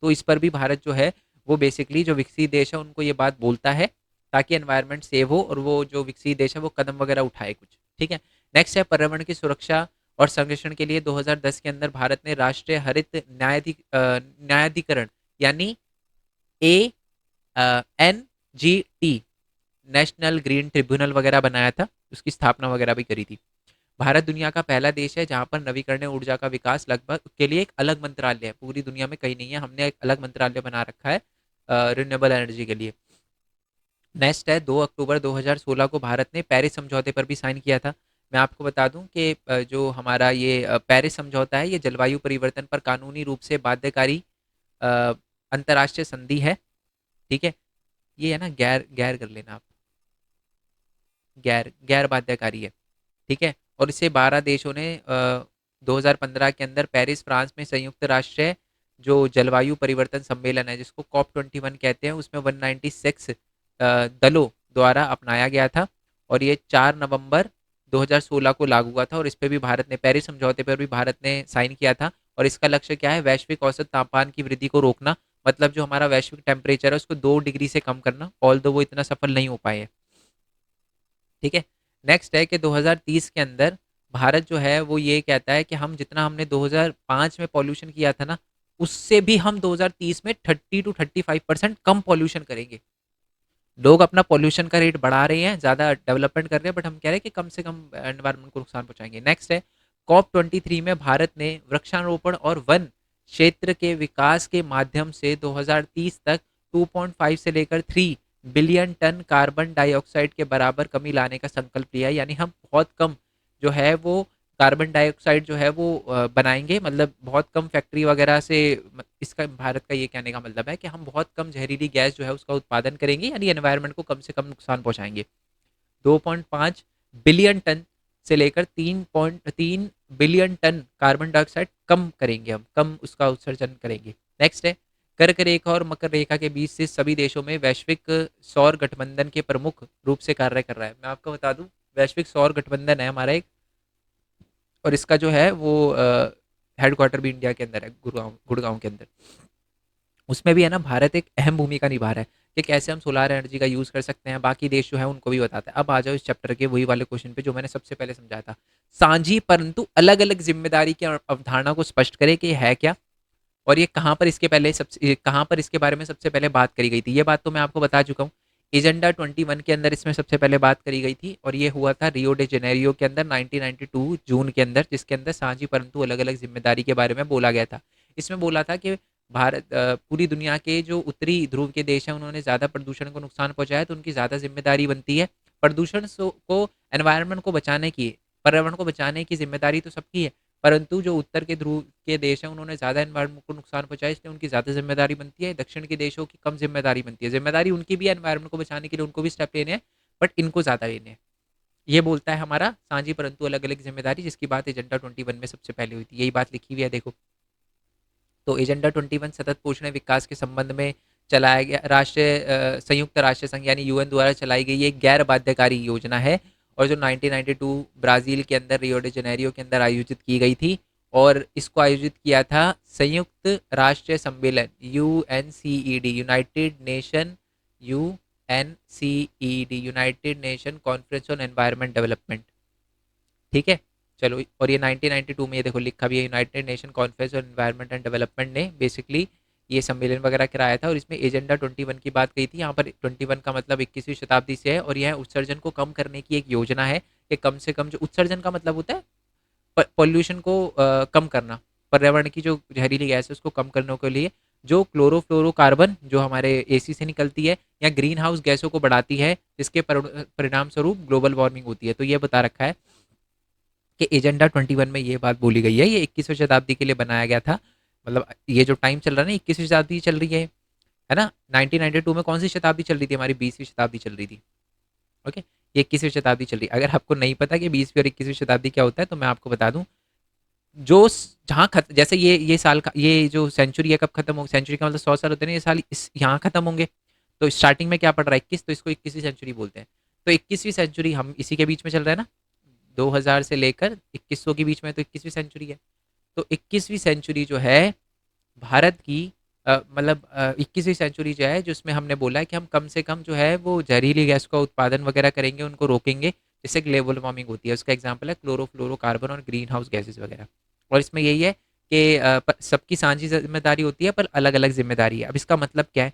तो इस पर भी भारत जो है वो बेसिकली जो विकसित देश है उनको ये बात बोलता है ताकि एनवायरनमेंट सेव हो और वो जो विकसित देश है वो कदम वगैरह उठाए कुछ। ठीक है। नेक्स्ट है पर्यावरण की सुरक्षा और संरक्षण के लिए 2010 के अंदर भारत ने राष्ट्रीय हरित न्यायाधिकरण यानी ANGT, नेशनल ग्रीन ट्रिब्यूनल वगैरह बनाया था, उसकी स्थापना वगैरह भी करी थी। भारत दुनिया का पहला देश है जहां पर नवीकरणीय ऊर्जा का विकास लगभग के लिए एक अलग मंत्रालय है, पूरी दुनिया में कहीं नहीं है, हमने एक अलग मंत्रालय बना रखा है रिन्यूएबल एनर्जी के लिए। नेक्स्ट है 2 अक्टूबर 2016 को भारत ने पेरिस समझौते पर भी साइन किया था। मैं आपको बता दूं कि जो हमारा ये पेरिस समझौता है ये जलवायु परिवर्तन पर कानूनी रूप से बाध्यकारी अ, अंतर्राष्ट्रीय संधि है। ठीक है। ये है ना, गैर गैर कर लेना आप, गैर गैर बाध्यकारी है। ठीक है। और इसे 12 देशों ने 2015 के अंदर पेरिस फ्रांस में संयुक्त राष्ट्र जो जलवायु परिवर्तन सम्मेलन है जिसको COP21 कहते हैं उसमें 196 दलों द्वारा अपनाया गया था। और ये 4 नवंबर 2016 को लागू हुआ था और इस पे भी भारत ने, पेरिस समझौते पर भी भारत ने साइन किया था। और इसका लक्ष्य क्या है, वैश्विक औसत तापमान की वृद्धि को रोकना। मतलब जो हमारा वैश्विक टेम्परेचर है उसको 2 डिग्री से कम करना, ऑल दो वो इतना सफल नहीं हो पाए हैं। ठीक है। नेक्स्ट है कि 2030 के अंदर भारत जो है वो ये कहता है कि हम जितना हमने 2005 में पॉल्यूशन किया था ना, उससे भी हम 2030 में 30 to 35% कम पॉल्यूशन करेंगे। लोग अपना पॉल्यूशन का रेट बढ़ा रहे हैं, ज्यादा डेवलपमेंट कर रहे हैं, बट हम कह रहे हैं कि कम से कम एनवायरमेंट को नुकसान पहुंचाएंगे। नेक्स्ट है COP23 में भारत ने वृक्षारोपण और वन क्षेत्र के विकास के माध्यम से 2030 तक 2.5 से लेकर 3 बिलियन टन कार्बन डाइऑक्साइड के बराबर कमी लाने का संकल्प लिया है। यानी हम बहुत कम जो है वो कार्बन डाइऑक्साइड जो है वो बनाएंगे, मतलब बहुत कम फैक्ट्री वगैरह से। इसका भारत का ये कहने का मतलब है कि हम बहुत कम जहरीली गैस जो है उसका उत्पादन करेंगे, यानी एनवायरनमेंट को कम से कम नुकसान पहुंचाएंगे। 2.5 बिलियन टन से लेकर 3.3 बिलियन टन कार्बन डाइऑक्साइड कम करेंगे, हम कम उसका उत्सर्जन करेंगे। नेक्स्ट है कर्क रेखा और मकर रेखा के बीच से सभी देशों में वैश्विक सौर गठबंधन के प्रमुख रूप से कार्य कर रहा है। मैं आपको बता दूं, वैश्विक सौर गठबंधन है हमारा एक, और इसका जो है वो हेडक्वार्टर भी इंडिया के अंदर है, गुड़गांव गुड़गांव के अंदर। उसमें भी है ना, भारत एक अहम भूमिका निभा रहा है कि कैसे हम सोलार एनर्जी का यूज़ कर सकते हैं। बाकी देश जो है उनको भी बताता है। अब आ जाओ इस चैप्टर के वही वाले क्वेश्चन पे जो मैंने सबसे पहले समझाया था। साझी परंतु अलग अलग जिम्मेदारी की अवधारणा को स्पष्ट करे कि ये है क्या, और ये कहाँ पर इसके पहले सबसे कहाँ पर इसके बारे में सबसे पहले बात करी गई थी। ये बात तो मैं आपको बता चुका हूँ। एजेंडा 21 के अंदर इसमें सबसे पहले बात करी गई थी, और ये हुआ था रियो डे जेनेरियो के अंदर 1992 जून के अंदर, जिसके अंदर साझी परंतु अलग अलग जिम्मेदारी के बारे में बोला गया था। इसमें बोला था कि भारत पूरी दुनिया के जो उत्तरी ध्रुव के देश हैं उन्होंने ज़्यादा प्रदूषण को नुकसान पहुंचाया, तो उनकी ज़्यादा जिम्मेदारी बनती है। प्रदूषण को, एनवायरनमेंट को बचाने की, पर्यावरण को बचाने की जिम्मेदारी तो सबकी है, परंतु जो उत्तर के ध्रुव के देश हैं उन्होंने ज़्यादा एनवायरनमेंट को नुकसान पहुंचाया, इसलिए उनकी ज़्यादा जिम्मेदारी बनती है। दक्षिण के देशों की कम जिम्मेदारी बनती है। जिम्मेदारी उनकी भी है एनवायरनमेंट को बचाने के लिए, उनको भी स्टेप लेने हैं, बट इनको ज़्यादा लेने हैं। ये बोलता है हमारा साझी परंतु अलग अलग जिम्मेदारी, जिसकी बात एजेंडा 21 में सबसे पहले हुई थी। यही बात लिखी हुई है, देखो। तो एजेंडा 21 सतत पोषण विकास के संबंध में चलाया गया राष्ट्रीय संयुक्त राष्ट्र संघ यानी यूएन द्वारा चलाई गई एक गैर बाध्यकारी योजना है, और जो 1992 ब्राजील के अंदर रियो डी जेनेरियो के अंदर आयोजित की गई थी। और इसको आयोजित किया था संयुक्त राष्ट्र सम्मेलन UNCED, United Nation Conference on environment development. ठीक है, चलो। और ये 1992 में, ये देखो लिखा भी है, United Nation Conference on environment and development ने बेसिकली ये सम्मेलन वगैरह कराया था, और इसमें एजेंडा 21 की बात कही थी। यहाँ पर 21 का मतलब 21वीं शताब्दी से है, और यह उत्सर्जन को कम करने की एक योजना है कि कम से कम, जो उत्सर्जन का मतलब होता है पॉल्यूशन को कम करना, पर्यावरण की जो जहरीली गैस है उसको कम करने के लिए, जो क्लोरोफ्लोरोकार्बन जो हमारे एसी से निकलती है या ग्रीन हाउस गैसों को बढ़ाती है, जिसके परिणाम स्वरूप ग्लोबल वार्मिंग होती है। तो ये बता रखा है कि एजेंडा 21 में ये बात बोली गई है। ये 21वीं शताब्दी के लिए बनाया गया था, मतलब ये जो टाइम चल रहा है ना, 21वीं शताब्दी चल रही है ना। 1992 में कौन सी शताब्दी चल रही थी हमारी? 20वीं शताब्दी चल रही थी। ओके, ये 21वीं शताब्दी चल रही है। अगर आपको नहीं पता कि 20वीं और 21वीं शताब्दी क्या होता है, तो मैं आपको बता दूं, जो जहाँ जैसे ये साल का, ये जो सेंचुरी है कब खत्म हो, सेंचुरी का मतलब 100 साल होते हैं ना, ये साल इस यहाँ खत्म होंगे। तो स्टार्टिंग में क्या पड़ रहा है? 21, तो इसको 21वीं सेंचुरी बोलते हैं। तो 21वीं सेंचुरी हम इसी के बीच में चल रहा है ना, 2000 से लेकर 2100 के बीच में, तो 21वीं सेंचुरी है। तो 21वीं सेंचुरी जो है भारत की, मतलब 21वीं सेंचुरी जो है, जिसमें हमने बोला है कि हम कम से कम जो है वो जहरीली गैस का उत्पादन वगैरह करेंगे, उनको रोकेंगे, जिससे ग्लोबल वार्मिंग होती है। उसका एग्जाम्पल है क्लोरोफ्लोरोकार्बन और ग्रीन हाउस गैसेज वगैरह। और इसमें यही है कि सबकी साझी जिम्मेदारी होती है, पर अलग अलग जिम्मेदारी है। अब इसका मतलब क्या है?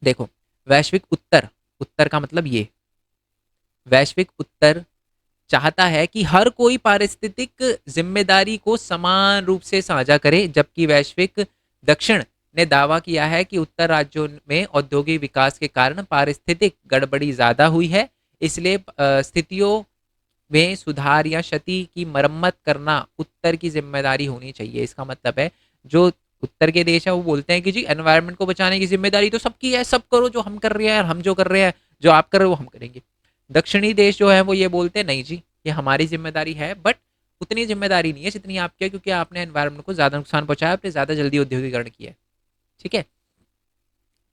देखो, वैश्विक उत्तर, उत्तर का मतलब ये, वैश्विक उत्तर चाहता है कि हर कोई पारिस्थितिक जिम्मेदारी को समान रूप से साझा करे, जबकि वैश्विक दक्षिण ने दावा किया है कि उत्तर राज्यों में औद्योगिक विकास के कारण पारिस्थितिक गड़बड़ी ज्यादा हुई है, इसलिए स्थितियों में सुधार या क्षति की मरम्मत करना उत्तर की जिम्मेदारी होनी चाहिए। इसका मतलब है, जो उत्तर के देश है वो बोलते हैं कि जी एनवायरनमेंट को बचाने की जिम्मेदारी तो सबकी है, सब करो जो हम कर रहे हैं, और हम जो कर रहे हैं, जो आप कर रहे हो वो हम करेंगे। दक्षिणी देश जो है वो ये बोलते हैं नहीं जी, ये हमारी जिम्मेदारी है, बट उतनी जिम्मेदारी नहीं है जितनी आपकी है, क्योंकि आपने एनवायरनमेंट को ज्यादा नुकसान पहुंचाया, आपने ज्यादा जल्दी औद्योगिकरण किया है। ठीक है,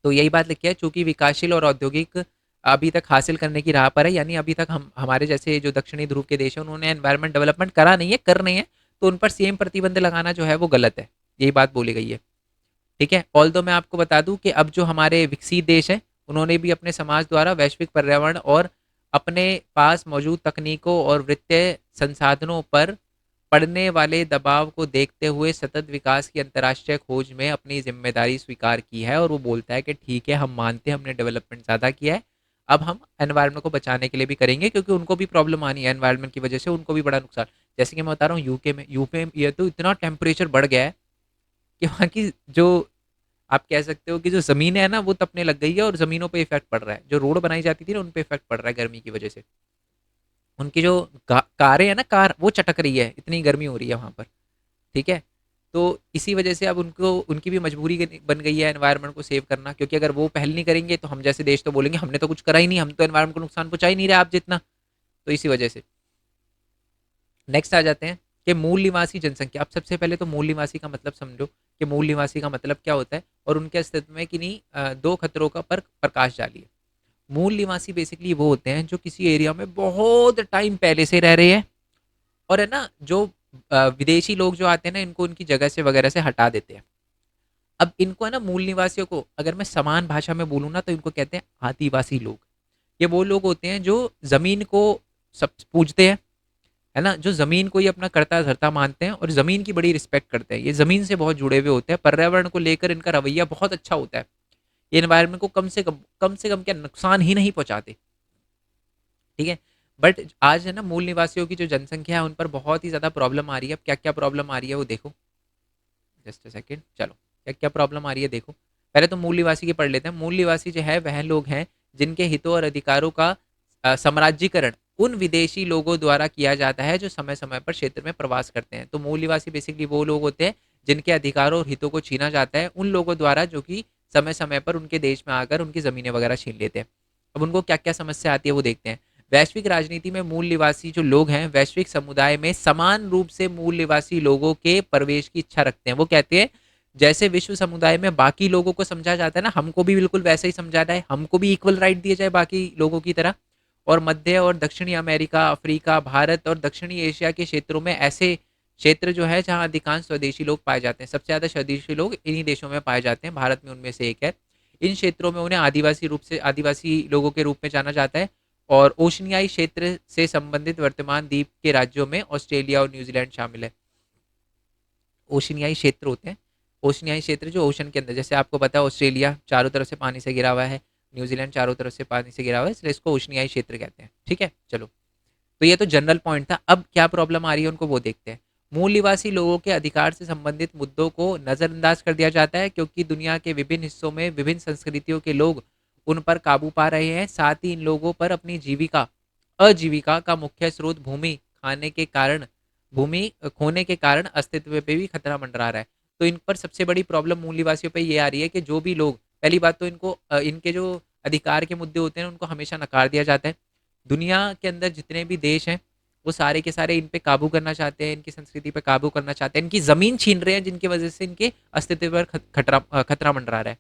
तो यही बात लिखी है। चूंकि विकासशील और औद्योगिक अभी तक हासिल करने की राह पर है, यानी अभी तक हम, हमारे जैसे जो दक्षिणी ध्रुव के देश हैं उन्होंने एनवायरनमेंट डेवलपमेंट करा नहीं है, कर रहे हैं, तो उन पर सेम प्रतिबंध लगाना जो है वो गलत है। यही बात बोली गई है। ठीक है। ऑल्दो मैं आपको बता दूं कि अब जो हमारे विकसित देश हैं, उन्होंने भी अपने समाज द्वारा वैश्विक पर्यावरण और अपने पास मौजूद तकनीकों और वित्तीय संसाधनों पर पड़ने वाले दबाव को देखते हुए सतत विकास की अंतर्राष्ट्रीय खोज में अपनी जिम्मेदारी स्वीकार की है। और वो बोलता है कि ठीक है, हम मानते हैं हमने डेवलपमेंट ज़्यादा किया है, अब हम एनवायरनमेंट को बचाने के लिए भी करेंगे, क्योंकि उनको भी प्रॉब्लम आनी है एनवायरनमेंट की वजह से, उनको भी बड़ा नुकसान। जैसे कि मैं बता रहा हूँ, यूके में ये तो इतना टेम्परेचर बढ़ गया है कि वहाँ की जो, आप कह सकते हो कि जो ज़मीन है ना, वो तपने लग गई है और ज़मीनों पे इफ़ेक्ट पड़ रहा है। जो रोड बनाई जाती थी ना, उन पे इफ़ेक्ट पड़ रहा है गर्मी की वजह से। उनकी जो कारें हैं ना, कार वो चटक रही है, इतनी गर्मी हो रही है वहाँ पर। ठीक है। तो इसी वजह से अब उनको, उनकी भी मजबूरी बन गई है एनवायरनमेंट को सेव करना, क्योंकि अगर वो पहल नहीं करेंगे तो हम जैसे देश तो बोलेंगे हमने तो कुछ करा ही नहीं, हम तो एनवायरनमेंट को नुकसान पहुंचा ही नहीं रहे आप जितना। तो इसी वजह से नेक्स्ट आ जाते हैं कि मूल निवासी जनसंख्या। अब सबसे पहले तो मूल निवासी का मतलब समझो कि मूल निवासी का मतलब क्या होता है और उनके अस्तित्व में किन्हीं दो खतरों का पर प्रकाश डालिए। मूल निवासी बेसिकली वो होते हैं जो किसी एरिया में बहुत टाइम पहले से रह रहे हैं, और है ना जो विदेशी लोग जो आते हैं ना, इनको उनकी जगह से वगैरह से हटा देते हैं। अब इनको है ना, मूल निवासियों को अगर मैं समान भाषा में बोलूँ ना, तो इनको कहते हैं आदिवासी लोग। ये वो लोग होते हैं जो जमीन को सब पूजते हैं, है ना, जो जमीन को ही अपना कर्ता धर्ता मानते हैं और जमीन की बड़ी रिस्पेक्ट करते हैं। ये जमीन से बहुत जुड़े हुए होते हैं, पर्यावरण को लेकर इनका रवैया बहुत अच्छा होता है। ये एनवायरनमेंट को कम से कम क्या नुकसान ही नहीं पहुंचाते। ठीक है। बट आज है ना, मूल निवासियों की जो जनसंख्या है उन पर बहुत ही ज्यादा प्रॉब्लम आ रही है। अब क्या क्या प्रॉब्लम आ रही है वो देखो, जस्ट अ सेकेंड, चलो क्या क्या प्रॉब्लम आ रही है देखो। पहले तो मूल निवासी की पढ़ लेते हैं। मूल निवासी जो है वह लोग हैं जिनके हितों और अधिकारों का साम्राज्यकरण उन विदेशी लोगों द्वारा किया जाता है जो समय समय पर क्षेत्र में प्रवास करते हैं। तो मूल निवासी बेसिकली वो लोग होते हैं जिनके अधिकारों और हितों को छीना जाता है उन लोगों द्वारा जो कि समय समय पर उनके देश में आकर उनकी जमीनें वगैरह छीन लेते हैं। अब उनको क्या क्या समस्या आती है वो देखते हैं। वैश्विक राजनीति में मूल निवासी जो लोग हैं वैश्विक समुदाय में समान रूप से मूल निवासी लोगों के प्रवेश की इच्छा रखते हैं। वो कहते हैं जैसे विश्व समुदाय में बाकी लोगों को समझा जाता है ना, हमको भी बिल्कुल वैसे ही समझा जाए, हमको भी इक्वल राइट दिए जाए बाकी लोगों की तरह। और मध्य और दक्षिणी अमेरिका, अफ्रीका, भारत और दक्षिणी एशिया के क्षेत्रों में ऐसे क्षेत्र जो है जहां अधिकांश स्वदेशी लोग पाए जाते हैं, सबसे ज्यादा स्वदेशी लोग इन्हीं देशों में पाए जाते हैं, भारत में उनमें से एक है। इन क्षेत्रों में उन्हें आदिवासी लोगों के रूप में जाना जाता है। और ओशनियाई क्षेत्र से संबंधित वर्तमान द्वीप के राज्यों में ऑस्ट्रेलिया और न्यूजीलैंड शामिल है। ओशनियाई क्षेत्र होते हैं, ओशनियाई क्षेत्र जो ओशन के अंदर, जैसे आपको पता है ऑस्ट्रेलिया चारों तरफ से पानी से घिरा हुआ है, न्यूजीलैंड चारों तरफ से पानी से घिरा हुआ है, इसलिए इसको ओशनियाई क्षेत्र कहते हैं। ठीक है, चलो। तो ये तो जनरल पॉइंट था। अब क्या प्रॉब्लम आ रही है उनको वो देखते हैं। मूल निवासी लोगों के अधिकार से संबंधित मुद्दों को नजरअंदाज कर दिया जाता है क्योंकि दुनिया के विभिन्न हिस्सों में विभिन्न संस्कृतियों के लोग उन पर काबू पा रहे हैं। साथ ही इन लोगों पर अपनी आजीविका का मुख्य स्रोत भूमि खोने के कारण अस्तित्व पे भी खतरा मंडरा रहा है। तो इन पर सबसे बड़ी प्रॉब्लम मूल निवासियों पे ये आ रही है कि जो भी लोग, पहली बात तो इनको इनके जो अधिकार के मुद्दे होते हैं उनको हमेशा नकार दिया जाता है। दुनिया के अंदर जितने भी देश हैं वो सारे के सारे इन पे काबू करना चाहते हैं, इनकी संस्कृति पे काबू करना चाहते हैं, इनकी जमीन छीन रहे हैं जिनकी वजह से इनके अस्तित्व पर खतरा मंडरा रहा है।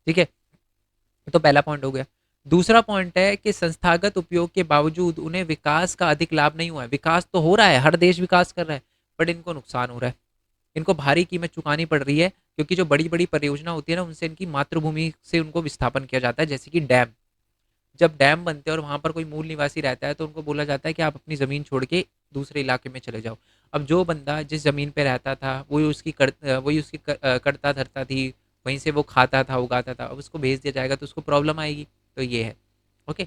ठीक है। तो पहला पॉइंट हो गया। दूसरा पॉइंट है कि संस्थागत उपयोग के बावजूद उन्हें विकास का अधिक लाभ नहीं हुआ है। विकास तो हो रहा है, हर देश विकास कर रहा है, बट इनको नुकसान हो रहा है। इनको भारी कीमत चुकानी पड़ रही है क्योंकि जो बड़ी बड़ी परियोजना होती है ना, उनसे इनकी मातृभूमि से उनको विस्थापन किया जाता है। जैसे कि डैम, जब डैम बनते हैं और वहां पर कोई मूल निवासी रहता है तो उनको बोला जाता है कि आप अपनी ज़मीन छोड़ के दूसरे इलाके में चले जाओ। अब जो बंदा जिस ज़मीन पे रहता था वही उसकी करता धरता थी, वहीं से वो खाता था उगाता था, अब उसको भेज दिया जाएगा तो उसको प्रॉब्लम आएगी। तो ये है। ओके,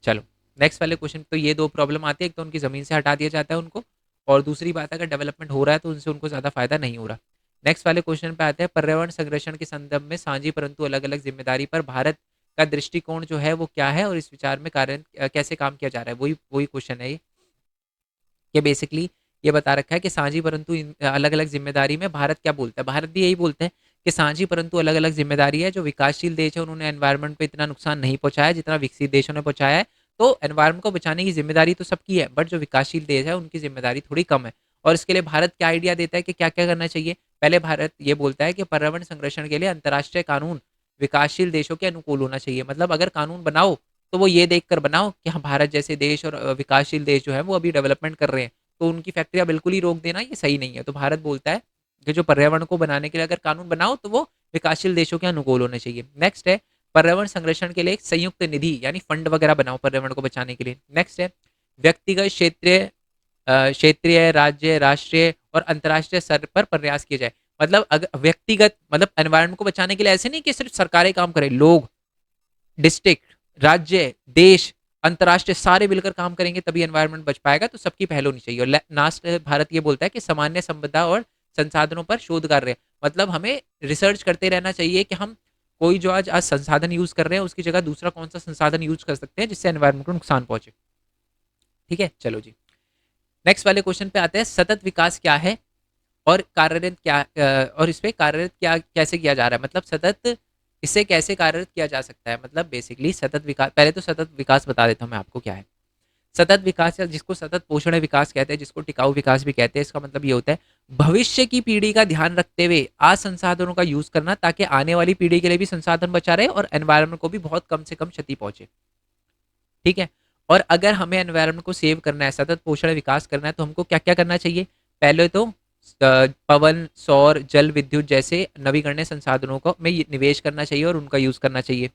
चलो। नेक्स्ट वाले क्वेश्चन, तो ये दो प्रॉब्लम आती है, एक तो उनकी ज़मीन से हटा दिया जाता है उनको, और दूसरी बात अगर डेवलपमेंट हो रहा है तो उनसे उनको ज़्यादा फायदा नहीं हो रहा। नेक्स्ट वाले क्वेश्चन पे आते हैं, पर्यावरण संरक्षण के संदर्भ में साझी परंतु अलग अलग जिम्मेदारी पर भारत का दृष्टिकोण जो है वो क्या है और इस विचार में कार्य कैसे काम किया जा रहा है, वही वही क्वेश्चन है ये बेसिकली। ये बता रखा है कि साझी परंतु अलग अलग जिम्मेदारी में भारत क्या बोलता है। भारत भी यही बोलता है कि साझी परंतु अलग अलग जिम्मेदारी है। जो विकासशील देश है उन्होंने एनवायरनमेंट पे इतना नुकसान नहीं पहुंचाया जितना विकसित देशों ने पहुंचाया है। तो एनवायरनमेंट को बचाने की जिम्मेदारी तो सबकी है, बट जो विकासशील देश है उनकी जिम्मेदारी थोड़ी कम है। और इसके लिए भारत क्या आइडिया देता है कि क्या क्या करना चाहिए। पहले भारत ये बोलता है कि पर्यावरण संरक्षण के लिए अंतर्राष्ट्रीय कानून विकासशील देशों के अनुकूल होना चाहिए। मतलब अगर कानून बनाओ तो वो ये देखकर बनाओ कि हाँ, भारत जैसे देश और विकासशील देश जो है वो अभी डेवलपमेंट कर रहे हैं, तो उनकी फैक्ट्रियां बिल्कुल ही रोक देना ये सही नहीं है। तो भारत बोलता है कि जो पर्यावरण को बनाने के लिए अगर कानून बनाओ तो वो विकासशील देशों के अनुकूल होने चाहिए। नेक्स्ट है पर्यावरण संरक्षण के लिए एक संयुक्त निधि यानी फंड वगैरह बनाओ पर्यावरण को बचाने के लिए। नेक्स्ट है व्यक्तिगत क्षेत्रीय राज्य राष्ट्रीय और अंतर्राष्ट्रीय स्तर पर प्रयास किए जाए। मतलब अगर व्यक्तिगत मतलब एनवायरनमेंट को बचाने के लिए ऐसे नहीं कि सिर्फ सरकारें काम करें, लोग, डिस्ट्रिक्ट, राज्य, देश, अंतर्राष्ट्रीय सारे मिलकर काम करेंगे तभी एनवायरनमेंट बच पाएगा। तो सबकी पहल होनी चाहिए। और लास्ट भारत ये बोलता है कि सामान्य संपदा और संसाधनों पर शोध कार्य, मतलब हमें रिसर्च करते रहना चाहिए कि हम कोई जो आज आज संसाधन यूज कर रहे हैं उसकी जगह दूसरा कौन सा संसाधन यूज कर सकते हैं जिससे एनवायरनमेंट को नुकसान पहुंचे। ठीक है, चलो जी नेक्स्ट वाले क्वेश्चन पे आते हैं। सतत विकास क्या है और कार्यरत क्या और इस पे कार्यरत क्या कैसे किया जा रहा है, मतलब सतत इसे कैसे कार्यरत किया जा सकता है। मतलब बेसिकली सतत विकास, पहले तो सतत विकास बता देता हूँ मैं आपको क्या है। सतत विकास या जिसको सतत पोषण विकास कहते हैं, जिसको टिकाऊ विकास भी कहते हैं, इसका मतलब ये होता है भविष्य की पीढ़ी का ध्यान रखते हुए आज संसाधनों का यूज करना ताकि आने वाली पीढ़ी के लिए भी संसाधन बचा रहे और एनवायरनमेंट को भी बहुत कम से कम क्षति पहुंचे। ठीक है, और अगर हमें एनवायरनमेंट को सेव करना है, सतत पोषण विकास करना है, तो हमको क्या क्या करना चाहिए। पहले तो पवन, सौर, जल विद्युत जैसे नवीकरणीय संसाधनों को में निवेश करना चाहिए और उनका यूज करना चाहिए।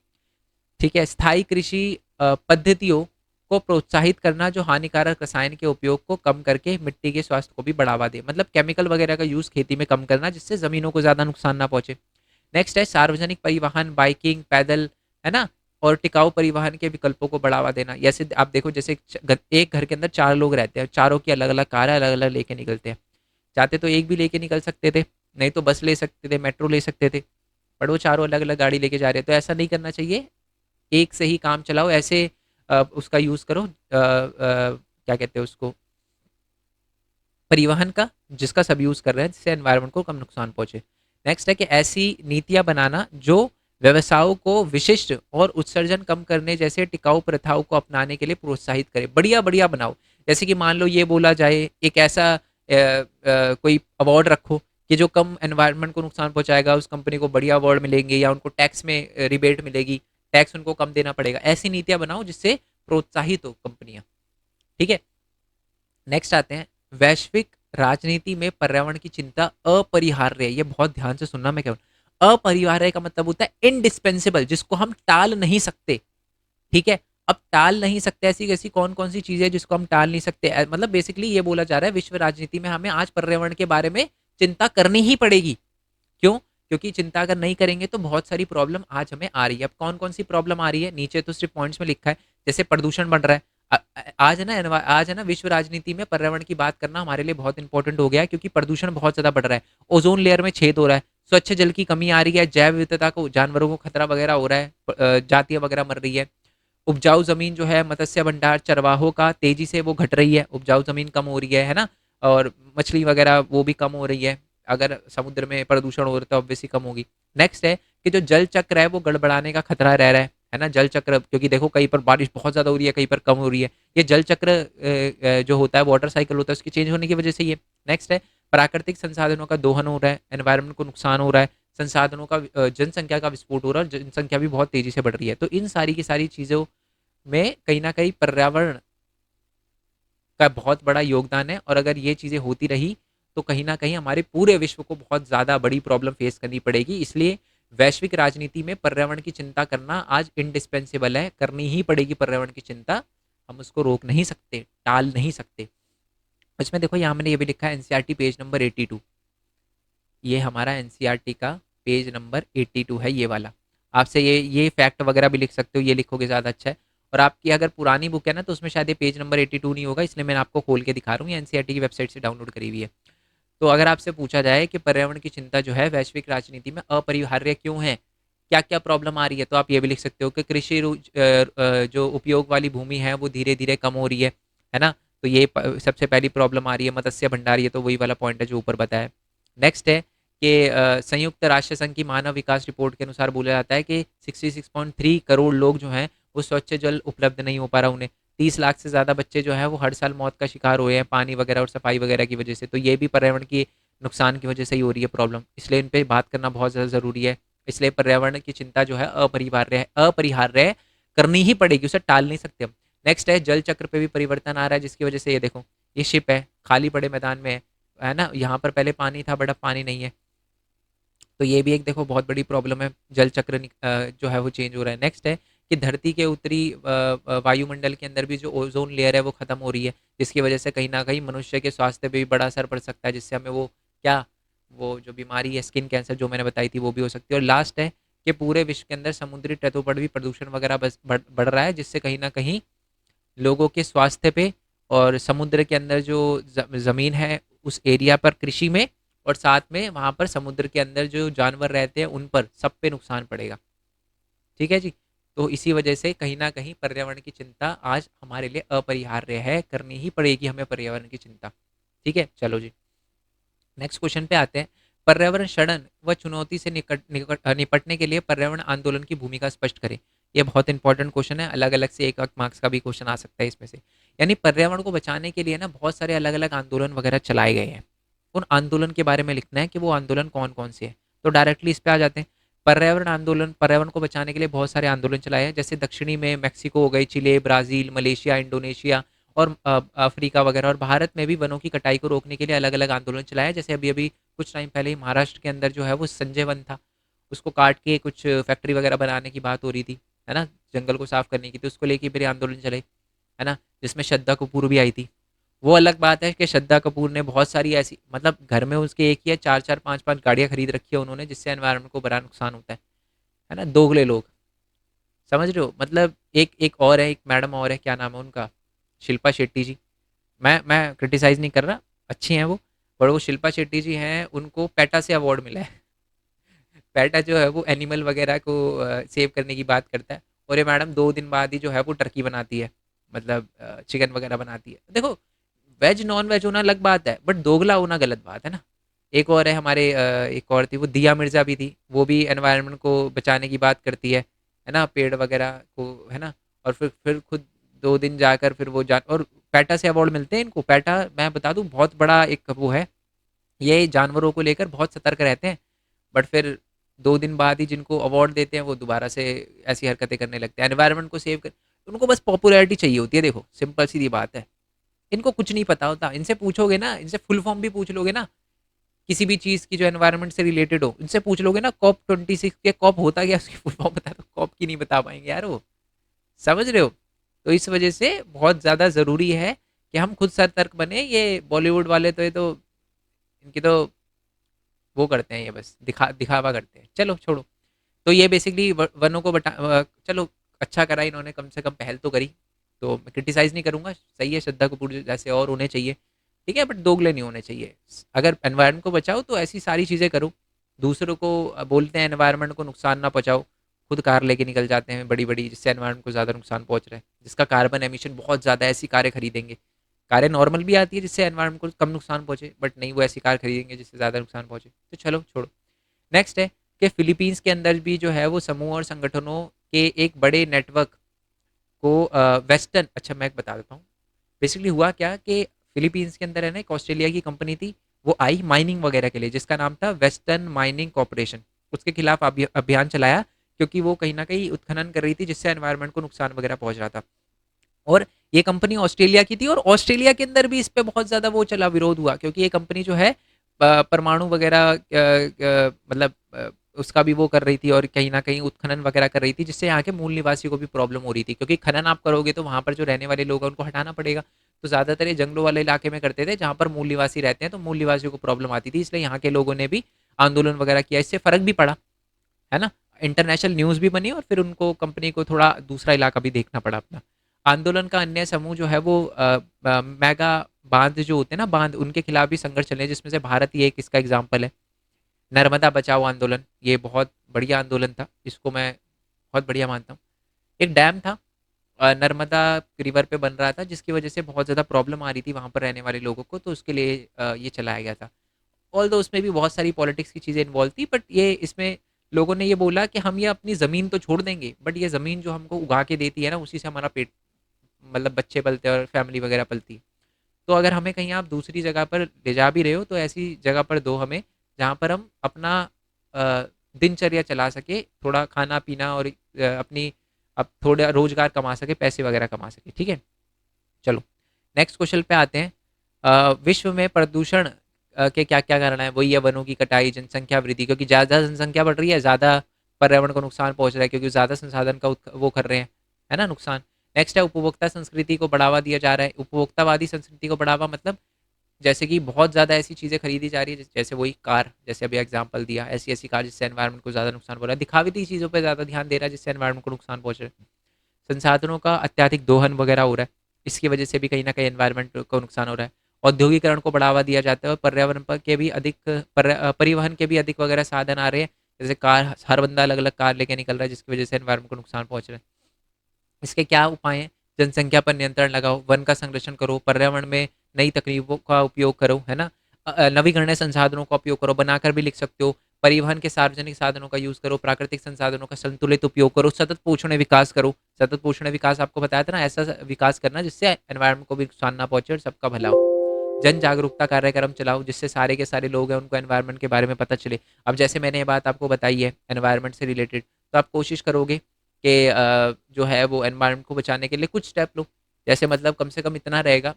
ठीक है, स्थायी कृषि पद्धतियों को प्रोत्साहित करना जो हानिकारक रसायन के उपयोग को कम करके मिट्टी के स्वास्थ्य को भी बढ़ावा दे, मतलब केमिकल वगैरह का यूज खेती में कम करना जिससे जमीनों को ज्यादा नुकसान ना पहुंचे। नेक्स्ट है सार्वजनिक परिवहन, बाइकिंग, पैदल, है ना, और टिकाऊ परिवहन के विकल्पों को बढ़ावा देना। जैसे आप देखो, जैसे एक घर के अंदर 4 लोग रहते हैं, चारों की अलग अलग कार है, अलग अलग लेके निकलते हैं। चाहते तो एक भी लेके निकल सकते थे, नहीं तो बस ले सकते थे, मेट्रो ले सकते थे, पर वो चारों अलग अलग गाड़ी लेके जा रहे हैं। तो ऐसा नहीं करना चाहिए, एक से ही काम चलाओ, ऐसे उसका यूज करो, क्या कहते हैं उसको, परिवहन का, जिसका सब यूज कर रहे हैं जिससे एनवायरनमेंट को कम नुकसान पहुंचे। नेक्स्ट है कि ऐसी नीतियां बनाना जो व्यवसायों को विशिष्ट और उत्सर्जन कम करने जैसे टिकाऊ प्रथाओं को अपनाने के लिए प्रोत्साहित करे। बढ़िया बढ़िया बनाओ। जैसे कि मान लो ये बोला जाए, एक ऐसा कोई अवार्ड रखो कि जो कम एनवायरनमेंट को नुकसान पहुंचाएगा उस कंपनी को बढ़िया अवार्ड मिलेंगे, या उनको टैक्स में रिबेट मिलेगी, टैक्स उनको कम देना पड़ेगा। ऐसी नीतियां बनाओ जिससे प्रोत्साहित हो कंपनियां। ठीक है, नेक्स्ट आते हैं वैश्विक राजनीति में पर्यावरण की चिंता अपरिहार्य है। ये बहुत ध्यान से सुनना, मैं क्या अपरिहार्य का मतलब होता है इनडिस्पेंसेबल, जिसको हम टाल नहीं सकते। ठीक है, अब टाल नहीं सकते ऐसी ऐसी कौन कौन सी चीजें जिसको हम टाल नहीं सकते, मतलब बेसिकली ये बोला जा रहा है विश्व राजनीति में हमें आज पर्यावरण के बारे में चिंता करनी ही पड़ेगी। क्यों? क्योंकि चिंता अगर नहीं करेंगे तो बहुत सारी प्रॉब्लम आज हमें आ रही है। अब कौन कौन सी प्रॉब्लम आ रही है, नीचे तो सिर्फ पॉइंट्स में लिखा है। जैसे प्रदूषण बढ़ रहा है। आज है ना विश्व राजनीति में पर्यावरण की बात करना हमारे लिए बहुत इंपॉर्टेंट हो गया है, क्योंकि प्रदूषण बहुत ज्यादा बढ़ रहा है। ओजोन लेयर में छेद हो रहा है, स्वच्छ जल की कमी आ रही है, जैव विविधता को, जानवरों को खतरा वगैरह हो रहा है, जातियां वगैरह मर रही है। उपजाऊ जमीन जो है, मत्स्य भंडार, चरवाहों का तेजी से वो घट रही है, उपजाऊ जमीन कम हो रही है ना। और मछली वगैरह वो भी कम हो रही है। अगर समुद्र में प्रदूषण हो रहा है तो ऑब्वियसली कम होगी। नेक्स्ट है कि जो जल चक्र है वो गड़बड़ाने का खतरा रह रहा है ना। जल चक्र, क्योंकि देखो कहीं पर बारिश बहुत ज्यादा हो रही है, कहीं पर कम हो रही है। ये जल चक्र जो होता है, वाटर साइकिल होता है, उसके चेंज होने की वजह से ये। नेक्स्ट है प्राकृतिक संसाधनों का दोहन हो रहा है, एनवायरनमेंट को नुकसान हो रहा है, संसाधनों का जनसंख्या का विस्फोट हो रहा है, जनसंख्या भी बहुत तेजी से बढ़ रही है। तो इन सारी की सारी चीजों में कहीं ना कहीं पर्यावरण का बहुत बड़ा योगदान है। और अगर ये चीज़ें होती रही तो कहीं ना कहीं हमारे पूरे विश्व को बहुत ज़्यादा बड़ी प्रॉब्लम फेस करनी पड़ेगी। इसलिए वैश्विक राजनीति में पर्यावरण की चिंता करना आज इंडिस्पेंसेबल है, करनी ही पड़ेगी पर्यावरण की चिंता। हम उसको रोक नहीं सकते, टाल नहीं सकते। इसमें देखो यहाँ मैंने ये भी लिखा है एनसीईआरटी पेज नंबर 82। ये हमारा एनसीईआरटी का पेज नंबर 82 है, ये वाला। आपसे ये फैक्ट वगैरह भी लिख सकते हो, ये लिखोगे ज़्यादा अच्छा है। और आपकी अगर पुरानी बुक है ना तो उसमें शायद ये पेज नंबर 82 नहीं होगा, इसलिए मैं आपको खोल के दिखा रहा हूँ। ये एनसीईआरटी की वेबसाइट से डाउनलोड करी हुई है। तो अगर आपसे पूछा जाए कि पर्यावरण की चिंता जो है वैश्विक राजनीति में अपरिहार्य क्यों है, क्या क्या प्रॉब्लम आ रही है, तो आप ये भी लिख सकते हो कि कृषि जो उपयोग वाली भूमि है वो धीरे धीरे कम हो रही है ना। तो ये सबसे पहली प्रॉब्लम आ रही है। मत्स्य भंडार, ये तो वही वाला पॉइंट है जो ऊपर बताया। नेक्स्ट है कि संयुक्त राष्ट्र संघ की मानव विकास रिपोर्ट के अनुसार बोला जाता है कि 66.3 करोड़ लोग जो हैं वो स्वच्छ जल उपलब्ध नहीं हो पा रहा उन्हें। 30 लाख से ज़्यादा बच्चे जो हैं वो हर साल मौत का शिकार हुए हैं पानी वगैरह और सफाई वगैरह की वजह से। तो ये भी पर्यावरण की नुकसान की वजह से ही हो रही है प्रॉब्लम, इसलिए इन पर बात करना बहुत ज़्यादा ज़रूरी है। इसलिए पर्यावरण की चिंता जो है अपरिहार्य है, करनी ही पड़ेगी, उसे टाल नहीं सकते हम। नेक्स्ट है जल चक्र पे भी परिवर्तन आ रहा है, जिसकी वजह से ये देखो, ये शिप है, खाली पड़े मैदान में है ना। यहाँ पर पहले पानी था, बड़ा पानी नहीं है। तो ये भी एक देखो बहुत बड़ी प्रॉब्लम है, जल चक्र जो है वो चेंज हो रहा है। नेक्स्ट है कि धरती के उत्तरी वायुमंडल के अंदर भी जो ओजोन लेयर है वो खत्म हो रही है, जिसकी वजह से कहीं ना कहीं मनुष्य के स्वास्थ्य पे भी बड़ा असर पड़ सकता है, जिससे हमें वो क्या, वो जो बीमारी है स्किन कैंसर जो मैंने बताई थी वो भी हो सकती है। और लास्ट है कि पूरे विश्व के अंदर समुद्री तटों पर भी प्रदूषण वगैरह बस बढ़ रहा है, जिससे कहीं ना कहीं लोगों के स्वास्थ्य पे और समुद्र के अंदर जो ज़मीन है उस एरिया पर कृषि में, और साथ में वहाँ पर समुद्र के अंदर जो जानवर रहते हैं उन पर सब पे नुकसान पड़ेगा। ठीक है जी। तो इसी वजह से कहीं ना कहीं पर्यावरण की चिंता आज हमारे लिए अपरिहार्य है, करनी ही पड़ेगी हमें पर्यावरण की चिंता। ठीक है, चलो जी नेक्स्ट क्वेश्चन पे आते हैं। पर्यावरण क्षरण व चुनौती से निपटने के लिए पर्यावरण आंदोलन की भूमिका स्पष्ट करें। ये बहुत इंपॉर्टेंट क्वेश्चन है, अलग अलग से एक मार्क्स का भी क्वेश्चन आ सकता है इसमें से। यानी पर्यावरण को बचाने के लिए ना बहुत सारे अलग अलग आंदोलन वगैरह चलाए गए हैं, उन आंदोलन के बारे में लिखना है कि वो आंदोलन कौन कौन से हैं। तो डायरेक्टली इस पे आ जाते हैं। पर्यावरण आंदोलन, पर्यावरण को बचाने के लिए बहुत सारे आंदोलन चलाए हैं, जैसे दक्षिणी में मैक्सिको हो गई, चिले, ब्राजील, मलेशिया, इंडोनेशिया और अफ्रीका वगैरह। और भारत में भी वनों की कटाई को रोकने के लिए अलग अलग आंदोलन चलाए, जैसे अभी अभी कुछ टाइम पहले ही महाराष्ट्र के अंदर जो है वो संजय वन था, उसको काट के कुछ फैक्ट्री वगैरह बनाने की बात हो रही थी, है ना, जंगल को साफ करने की, तो उसको लेके फिर आंदोलन चले, है ना, जिसमें श्रद्धा कपूर भी आई थी। वो अलग बात है कि श्रद्धा कपूर ने बहुत सारी ऐसी, मतलब घर में उसके एक ही है, चार चार पांच पांच गाड़ियां खरीद रखी है उन्होंने, जिससे एनवायरनमेंट को बड़ा नुकसान होता है ना, दोगले लोग, समझ रहे हो। मतलब एक एक और है, एक मैडम और है, क्या नाम है उनका, शिल्पा शेट्टी जी। मैं क्रिटिसाइज नहीं कर रहा, अच्छी हैं वो, और वो शिल्पा शेट्टी जी हैं, उनको पैटा से अवार्ड मिला है। पैटा जो है वो एनिमल वगैरह को सेव करने की बात करता है, और ये मैडम 2 दिन बाद ही जो है वो टर्की बनाती है, मतलब चिकन वगैरह बनाती है। देखो, वेज नॉन वेज होना अलग बात है, बट दोगला होना गलत बात है ना। एक और है हमारे एक और थी, वो दिया मिर्जा भी थी, वो भी एनवायरनमेंट को बचाने की बात करती है ना, पेड़ वगैरह को, है ना। और फिर खुद 2 दिन जाकर फिर वो जान, और पैटा से अवार्ड मिलते हैं इनको। पैटा मैं बता दूं बहुत बड़ा एक वो है, ये जानवरों को लेकर बहुत सतर्क रहते हैं, बट फिर 2 दिन बाद ही जिनको अवार्ड देते हैं वो दोबारा से ऐसी हरकतें करने लगते हैं, एनवायरनमेंट को सेव कर। उनको बस पॉपुलैरिटी चाहिए होती है, देखो सिंपल सी बात है। इनको कुछ नहीं पता होता, इनसे पूछोगे ना, इनसे फुल फॉर्म भी पूछ लोगे ना, किसी भी चीज़ की जो एनवायरनमेंट से रिलेटेड हो, इनसे पूछ लोगे ना COP26 के कॉप होता क्या, उसकी फुल फॉर्म बता दो, कॉप की नहीं बता पाएंगे यार वो, समझ रहे हो। तो इस वजह से बहुत ज़्यादा ज़रूरी है कि हम खुद सतर्क बने। ये बॉलीवुड वाले तो ये तो इनकी तो वो करते हैं, ये बस दिखावा करते हैं, चलो छोड़ो। तो ये बेसिकली वनों को चलो अच्छा करा इन्होंने, कम से कम पहल तो करी, तो मैं क्रिटिसाइज नहीं करूंगा, सही है, श्रद्धा कपूर जैसे और होने चाहिए, ठीक है, बट दोगले नहीं होने चाहिए। अगर एनवायरनमेंट को बचाओ तो ऐसी सारी चीज़ें करो, दूसरों को बोलते हैं एनवायरनमेंट को नुकसान ना पहुंचाओ, खुद कार लेके निकल जाते हैं बड़ी बड़ी, जिससे एनवायरनमेंट को ज़्यादा नुकसान पहुंच रहा है, जिसका कार्बन एमिशन बहुत ज़्यादा है, ऐसी कारें खरीदेंगे। कारें नॉर्मल भी आती है जिससे एनवायरनमेंट को कम नुकसान पहुंचे, बट नहीं, वो ऐसी कार खरीदेंगे जिससे ज़्यादा नुकसान पहुंचे, तो चलो छोड़ो। नेक्स्ट है कि फिलीपींस के अंदर भी जो है वो समूह और संगठनों के एक बड़े नेटवर्क को वेस्टर्न, अच्छा मैं बता देता हूँ। बेसिकली हुआ क्या कि फिलीपींस के अंदर है ना एक ऑस्ट्रेलिया की कंपनी थी, वो आई माइनिंग वगैरह के लिए, जिसका नाम था वेस्टर्न माइनिंग कॉरपोरेशन। उसके खिलाफ अभियान चलाया, क्योंकि वो कहीं ना कहीं उत्खनन कर रही थी, जिससे एनवायरनमेंट को नुकसान वगैरह पहुंच रहा था। और ये कंपनी ऑस्ट्रेलिया की थी, और ऑस्ट्रेलिया के अंदर भी इस पे बहुत ज़्यादा वो चला, विरोध हुआ, क्योंकि ये कंपनी जो है परमाणु वगैरह मतलब उसका भी वो कर रही थी, और कहीं ना कहीं उत्खनन वगैरह कर रही थी, जिससे यहाँ के मूल निवासियों को भी प्रॉब्लम हो रही थी, क्योंकि खनन आप करोगे तो वहाँ पर जो रहने वाले लोग हैं उनको हटाना पड़ेगा। तो ज़्यादातर ये जंगलों वाले इलाके में करते थे, जहाँ पर मूल निवासी रहते हैं, तो मूल निवासियों को प्रॉब्लम आती थी, इसलिए यहाँ के लोगों ने भी आंदोलन वगैरह किया, इससे फ़र्क भी पड़ा, है ना, इंटरनेशनल न्यूज़ भी बनी, और फिर उनको कंपनी को थोड़ा दूसरा इलाका भी देखना पड़ा अपना। आंदोलन का अन्य समूह जो है वो मेगा बांध जो होते हैं ना, बांध, उनके खिलाफ भी संघर्ष चले, जिसमें से भारत ही एक इसका एग्जाम्पल है। नर्मदा बचाओ आंदोलन, ये बहुत बढ़िया आंदोलन था, इसको मैं बहुत बढ़िया मानता हूँ। एक डैम था, नर्मदा रिवर पे बन रहा था, जिसकी वजह से बहुत ज़्यादा प्रॉब्लम आ रही थी वहाँ पर रहने वाले लोगों को, तो उसके लिए ये चलाया गया था। ऑल दो उसमें भी बहुत सारी पॉलिटिक्स की चीज़ें इन्वॉल्व थी, बट ये इसमें लोगों ने ये बोला कि हम ये अपनी ज़मीन तो छोड़ देंगे, बट ये ज़मीन जो हमको उगा के देती है ना, उसी से हमारा पेट, मतलब बच्चे पलते हैं और फैमिली वगैरह पलती है। तो अगर हमें कहीं आप दूसरी जगह पर ले जा भी रहे हो, तो ऐसी जगह पर दो हमें, जहाँ पर हम अपना दिनचर्या चला सके, थोड़ा खाना पीना और अपनी, अब थोड़ा रोजगार कमा सके, पैसे वगैरह कमा सके, ठीक है। चलो नेक्स्ट क्वेश्चन पे आते हैं। विश्व में प्रदूषण के क्या क्या कारण है, वही है वनों की कटाई, जनसंख्या वृद्धि, क्योंकि ज़्यादा जनसंख्या बढ़ रही है, ज़्यादा पर्यावरण को नुकसान पहुंच रहा है, क्योंकि ज़्यादा संसाधन का वो कर रहे हैं, है ना, नुकसान। नेक्स्ट है उपभोक्ता संस्कृति को बढ़ावा दिया जा रहा है। उपभोक्तावादी संस्कृति को बढ़ावा मतलब जैसे कि बहुत ज़्यादा ऐसी चीज़ें खरीदी जा रही है, जैसे वही कार, जैसे अभी एग्जांपल दिया, ऐसी ऐसी कार जिससे एनवायरनमेंट को ज़्यादा नुकसान हो रहा है, दिखावटी चीज़ों पर ज़्यादा ध्यान दे रहा है जिससे एनवायरनमेंट को नुकसान पहुंच रहा है। संसाधनों का अत्याधिक दोहन वगैरह हो रहा है, इसकी वजह से भी कहीं ना कहीं एनवायरनमेंट को नुकसान हो रहा है। औद्योगिकरण को बढ़ावा दिया जाता है और पर्यावरण पर के भी अधिक परिवहन के भी अधिक वगैरह साधन आ रहे हैं, जैसे कार, हर बंदा अलग अलग कार लेके निकल रहा है जिसकी वजह से एनवायरनमेंट को नुकसान पहुंच रहा है। इसके क्या उपाय हैं? जनसंख्या पर नियंत्रण लगाओ, वन का संरक्षण करो, पर्यावरण में नई तकनीकों का उपयोग करो, है ना, नवीकरणीय संसाधनों का उपयोग करो, बनाकर भी लिख सकते हो, परिवहन के सार्वजनिक साधनों का यूज करो, प्राकृतिक संसाधनों का संतुलित उपयोग करो, सतत पोषण विकास करो। सतत पोषण विकास आपको बताया था ना, ऐसा विकास करना जिससे एनवायरनमेंट को भी नुकसान ना पहुंचे और सबका भला हो। जन जागरूकता कार्यक्रम चलाओ जिससे सारे के सारे लोग हैं उनको एनवायरनमेंट के बारे में पता चले। अब जैसे मैंने ये बात आपको बताई है एनवायरनमेंट से रिलेटेड, तो आप कोशिश करोगे कि जो है वो एनवायरनमेंट को बचाने के लिए कुछ स्टेप लो। जैसे मतलब कम से कम इतना रहेगा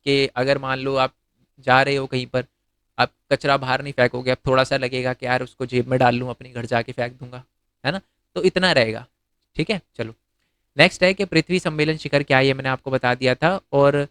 कि अगर मान लो आप जा रहे हो कहीं पर, आप कचरा बाहर नहीं फेंकोगे, अब थोड़ा सा लगेगा कि यार उसको जेब में डाल लूँ, अपनी घर जाके फेंक दूंगा, है ना, तो इतना रहेगा। ठीक है, चलो। नेक्स्ट है कि पृथ्वी सम्मेलन शिखर क्या है, ये मैंने आपको बता दिया था। और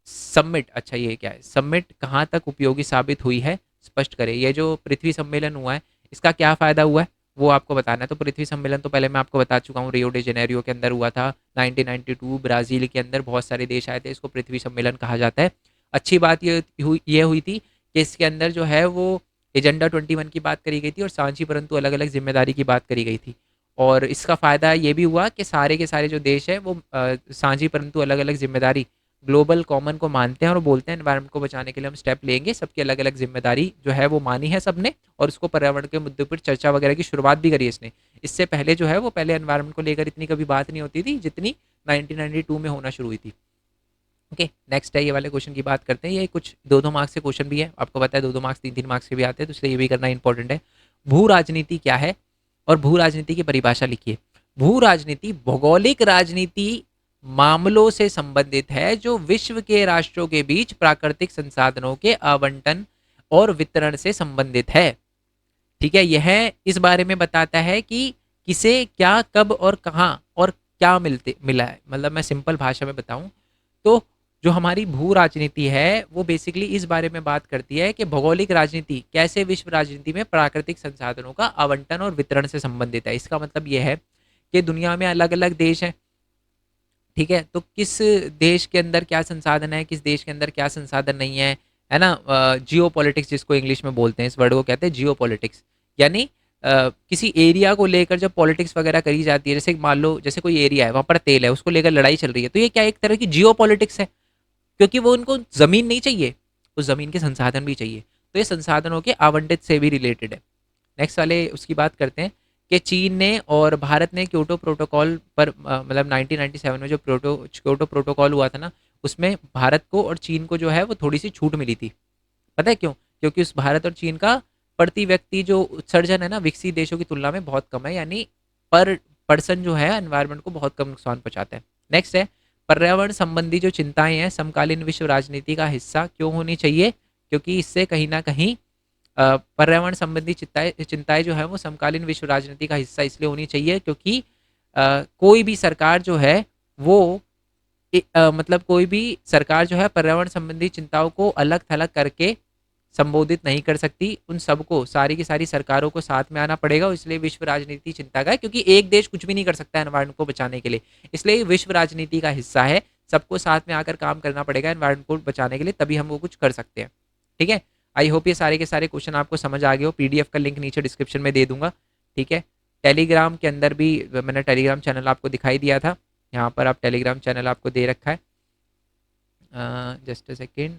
सबमिट, अच्छा ये क्या है, सबमिट कहाँ तक उपयोगी साबित हुई है, स्पष्ट करें। ये जो पृथ्वी सम्मेलन हुआ है इसका क्या फ़ायदा हुआ है वो आपको बताना है। तो पृथ्वी सम्मेलन तो पहले मैं आपको बता चुका हूँ, रियो डे जेनेरियो के अंदर हुआ था 1992, ब्राज़ील के अंदर बहुत सारे देश आए थे, इसको पृथ्वी सम्मेलन कहा जाता है। अच्छी बात ये हुई थी कि इसके अंदर जो है वो एजेंडा 21 की बात करी गई थी और सांझी परंतु अलग अलग जिम्मेदारी की बात करी गई थी। और इसका फ़ायदा ये भी हुआ कि सारे के सारे जो देश है वो सांझी परंतु अलग अलग जिम्मेदारी ग्लोबल कॉमन को मानते हैं और बोलते हैं एनवायरनमेंट को बचाने के लिए हम स्टेप लेंगे, सबकी अलग अलग जिम्मेदारी जो है वो मानी है सबने, और उसको पर्यावरण के मुद्दे पर चर्चा वगैरह की शुरुआत भी करी इसने। इससे पहले जो है वो पहले एनवायरनमेंट को लेकर इतनी कभी बात नहीं होती थी जितनी 1992 में होना शुरू हुई थी। ओके, नेक्स्ट है, ये वाले क्वेश्चन की बात करते हैं। ये कुछ दो दो मार्क्स के क्वेश्चन भी है, आपको पता है दो दो मार्क्स तीन तीन मार्क्स के भी आते हैं, तो इसलिए ये भी करना इंपॉर्टेंट है। भू राजनीति क्या है और भू राजनीति की परिभाषा लिखिए। भू राजनीति भौगोलिक राजनीति मामलों से संबंधित है जो विश्व के राष्ट्रों के बीच प्राकृतिक संसाधनों के आवंटन और वितरण से संबंधित है। ठीक है, यह इस बारे में बताता है कि किसे क्या कब और कहाँ और क्या मिला है। मतलब मैं सिंपल भाषा में बताऊं तो जो हमारी भू राजनीति है वो बेसिकली इस बारे में बात करती है कि भौगोलिक राजनीति कैसे विश्व राजनीति में प्राकृतिक संसाधनों का आवंटन और वितरण से संबंधित है। इसका मतलब यह है कि दुनिया में अलग अलग देश हैं, ठीक है, तो किस देश के अंदर क्या संसाधन है, किस देश के अंदर क्या संसाधन नहीं है ना। जियो पॉलिटिक्स जिसको इंग्लिश में बोलते हैं, इस वर्ड को कहते हैं जियो पॉलिटिक्स। यानी किसी एरिया को लेकर जब पॉलिटिक्स वगैरह करी जाती है, जैसे मान लो जैसे कोई एरिया है वहाँ पर तेल है, उसको लेकर लड़ाई चल रही है, तो ये क्या एक तरह की जियो पॉलिटिक्स है, क्योंकि वो उनको ज़मीन नहीं चाहिए, उस ज़मीन के संसाधन भी चाहिए। तो ये संसाधनों के आवंटित से भी रिलेटेड है। नेक्स्ट वाले उसकी बात करते हैं कि चीन ने और भारत ने क्योटो प्रोटोकॉल पर मतलब 1997 में जो क्योटो प्रोटोकॉल हुआ था ना, उसमें भारत को और चीन को जो है वो थोड़ी सी छूट मिली थी। पता है क्यों? क्योंकि उस भारत और चीन का प्रति व्यक्ति जो उत्सर्जन है ना विकसित देशों की तुलना में बहुत कम है, यानी पर पर्सन जो है एनवायरनमेंट को बहुत कम नुकसान पहुंचाता है। नेक्स्ट है, पर्यावरण संबंधी जो चिंताएं हैं समकालीन विश्व राजनीति का हिस्सा क्यों होनी चाहिए, क्योंकि इससे कहीं ना कहीं पर्यावरण संबंधी चिंताएं चिंताएं जो है वो समकालीन विश्व राजनीति का हिस्सा इसलिए होनी चाहिए क्योंकि कोई भी सरकार जो है वो मतलब कोई भी सरकार जो है पर्यावरण संबंधी चिंताओं को अलग थलग करके संबोधित नहीं कर सकती। उन सबको, सारी की सारी सरकारों को साथ में आना पड़ेगा, इसलिए विश्व राजनीति चिंता का है, क्योंकि एक देश कुछ भी नहीं कर सकता एनवायरनमेंट को बचाने के लिए, इसलिए विश्व राजनीति का हिस्सा है। सबको साथ में आकर काम करना पड़ेगा एनवायरनमेंट को बचाने के लिए, तभी हम वो कुछ कर सकते हैं। ठीक है, आई होप ये सारे के सारे क्वेश्चन आपको समझ आ गए हो। पीडीएफ का लिंक नीचे डिस्क्रिप्शन में दे दूंगा। ठीक है, टेलीग्राम के अंदर भी मैंने टेलीग्राम चैनल आपको दिखाई दिया था, यहाँ पर आप टेलीग्राम चैनल आपको दे रखा है, जस्ट अ सेकेंड,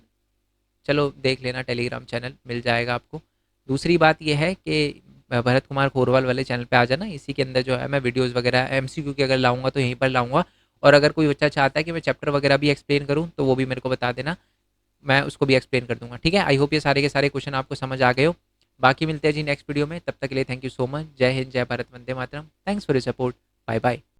चलो देख लेना, टेलीग्राम चैनल मिल जाएगा आपको। दूसरी बात यह है कि भरत कुमार खोरवाल वाले चैनल पे आ जाना, इसी के अंदर जो है मैं वीडियोस वगैरह एमसीक्यू की अगर लाऊंगा तो यहीं पर लाऊंगा, और अगर कोई बच्चा चाहता है कि मैं चैप्टर वगैरह भी एक्सप्लेन करूँ तो वो भी मेरे को बता देना, मैं उसको भी एक्सप्लेन कर दूंगा। ठीक है, आई होप ये सारे के सारे क्वेश्चन आपको समझ आ गए हो। बाकी मिलते हैं जी नेक्स्ट वीडियो में, तब तक के लिए थैंक यू सो मच। जय हिंद, जय भारत, वंदे मातरम। Thanks for your support, bye bye.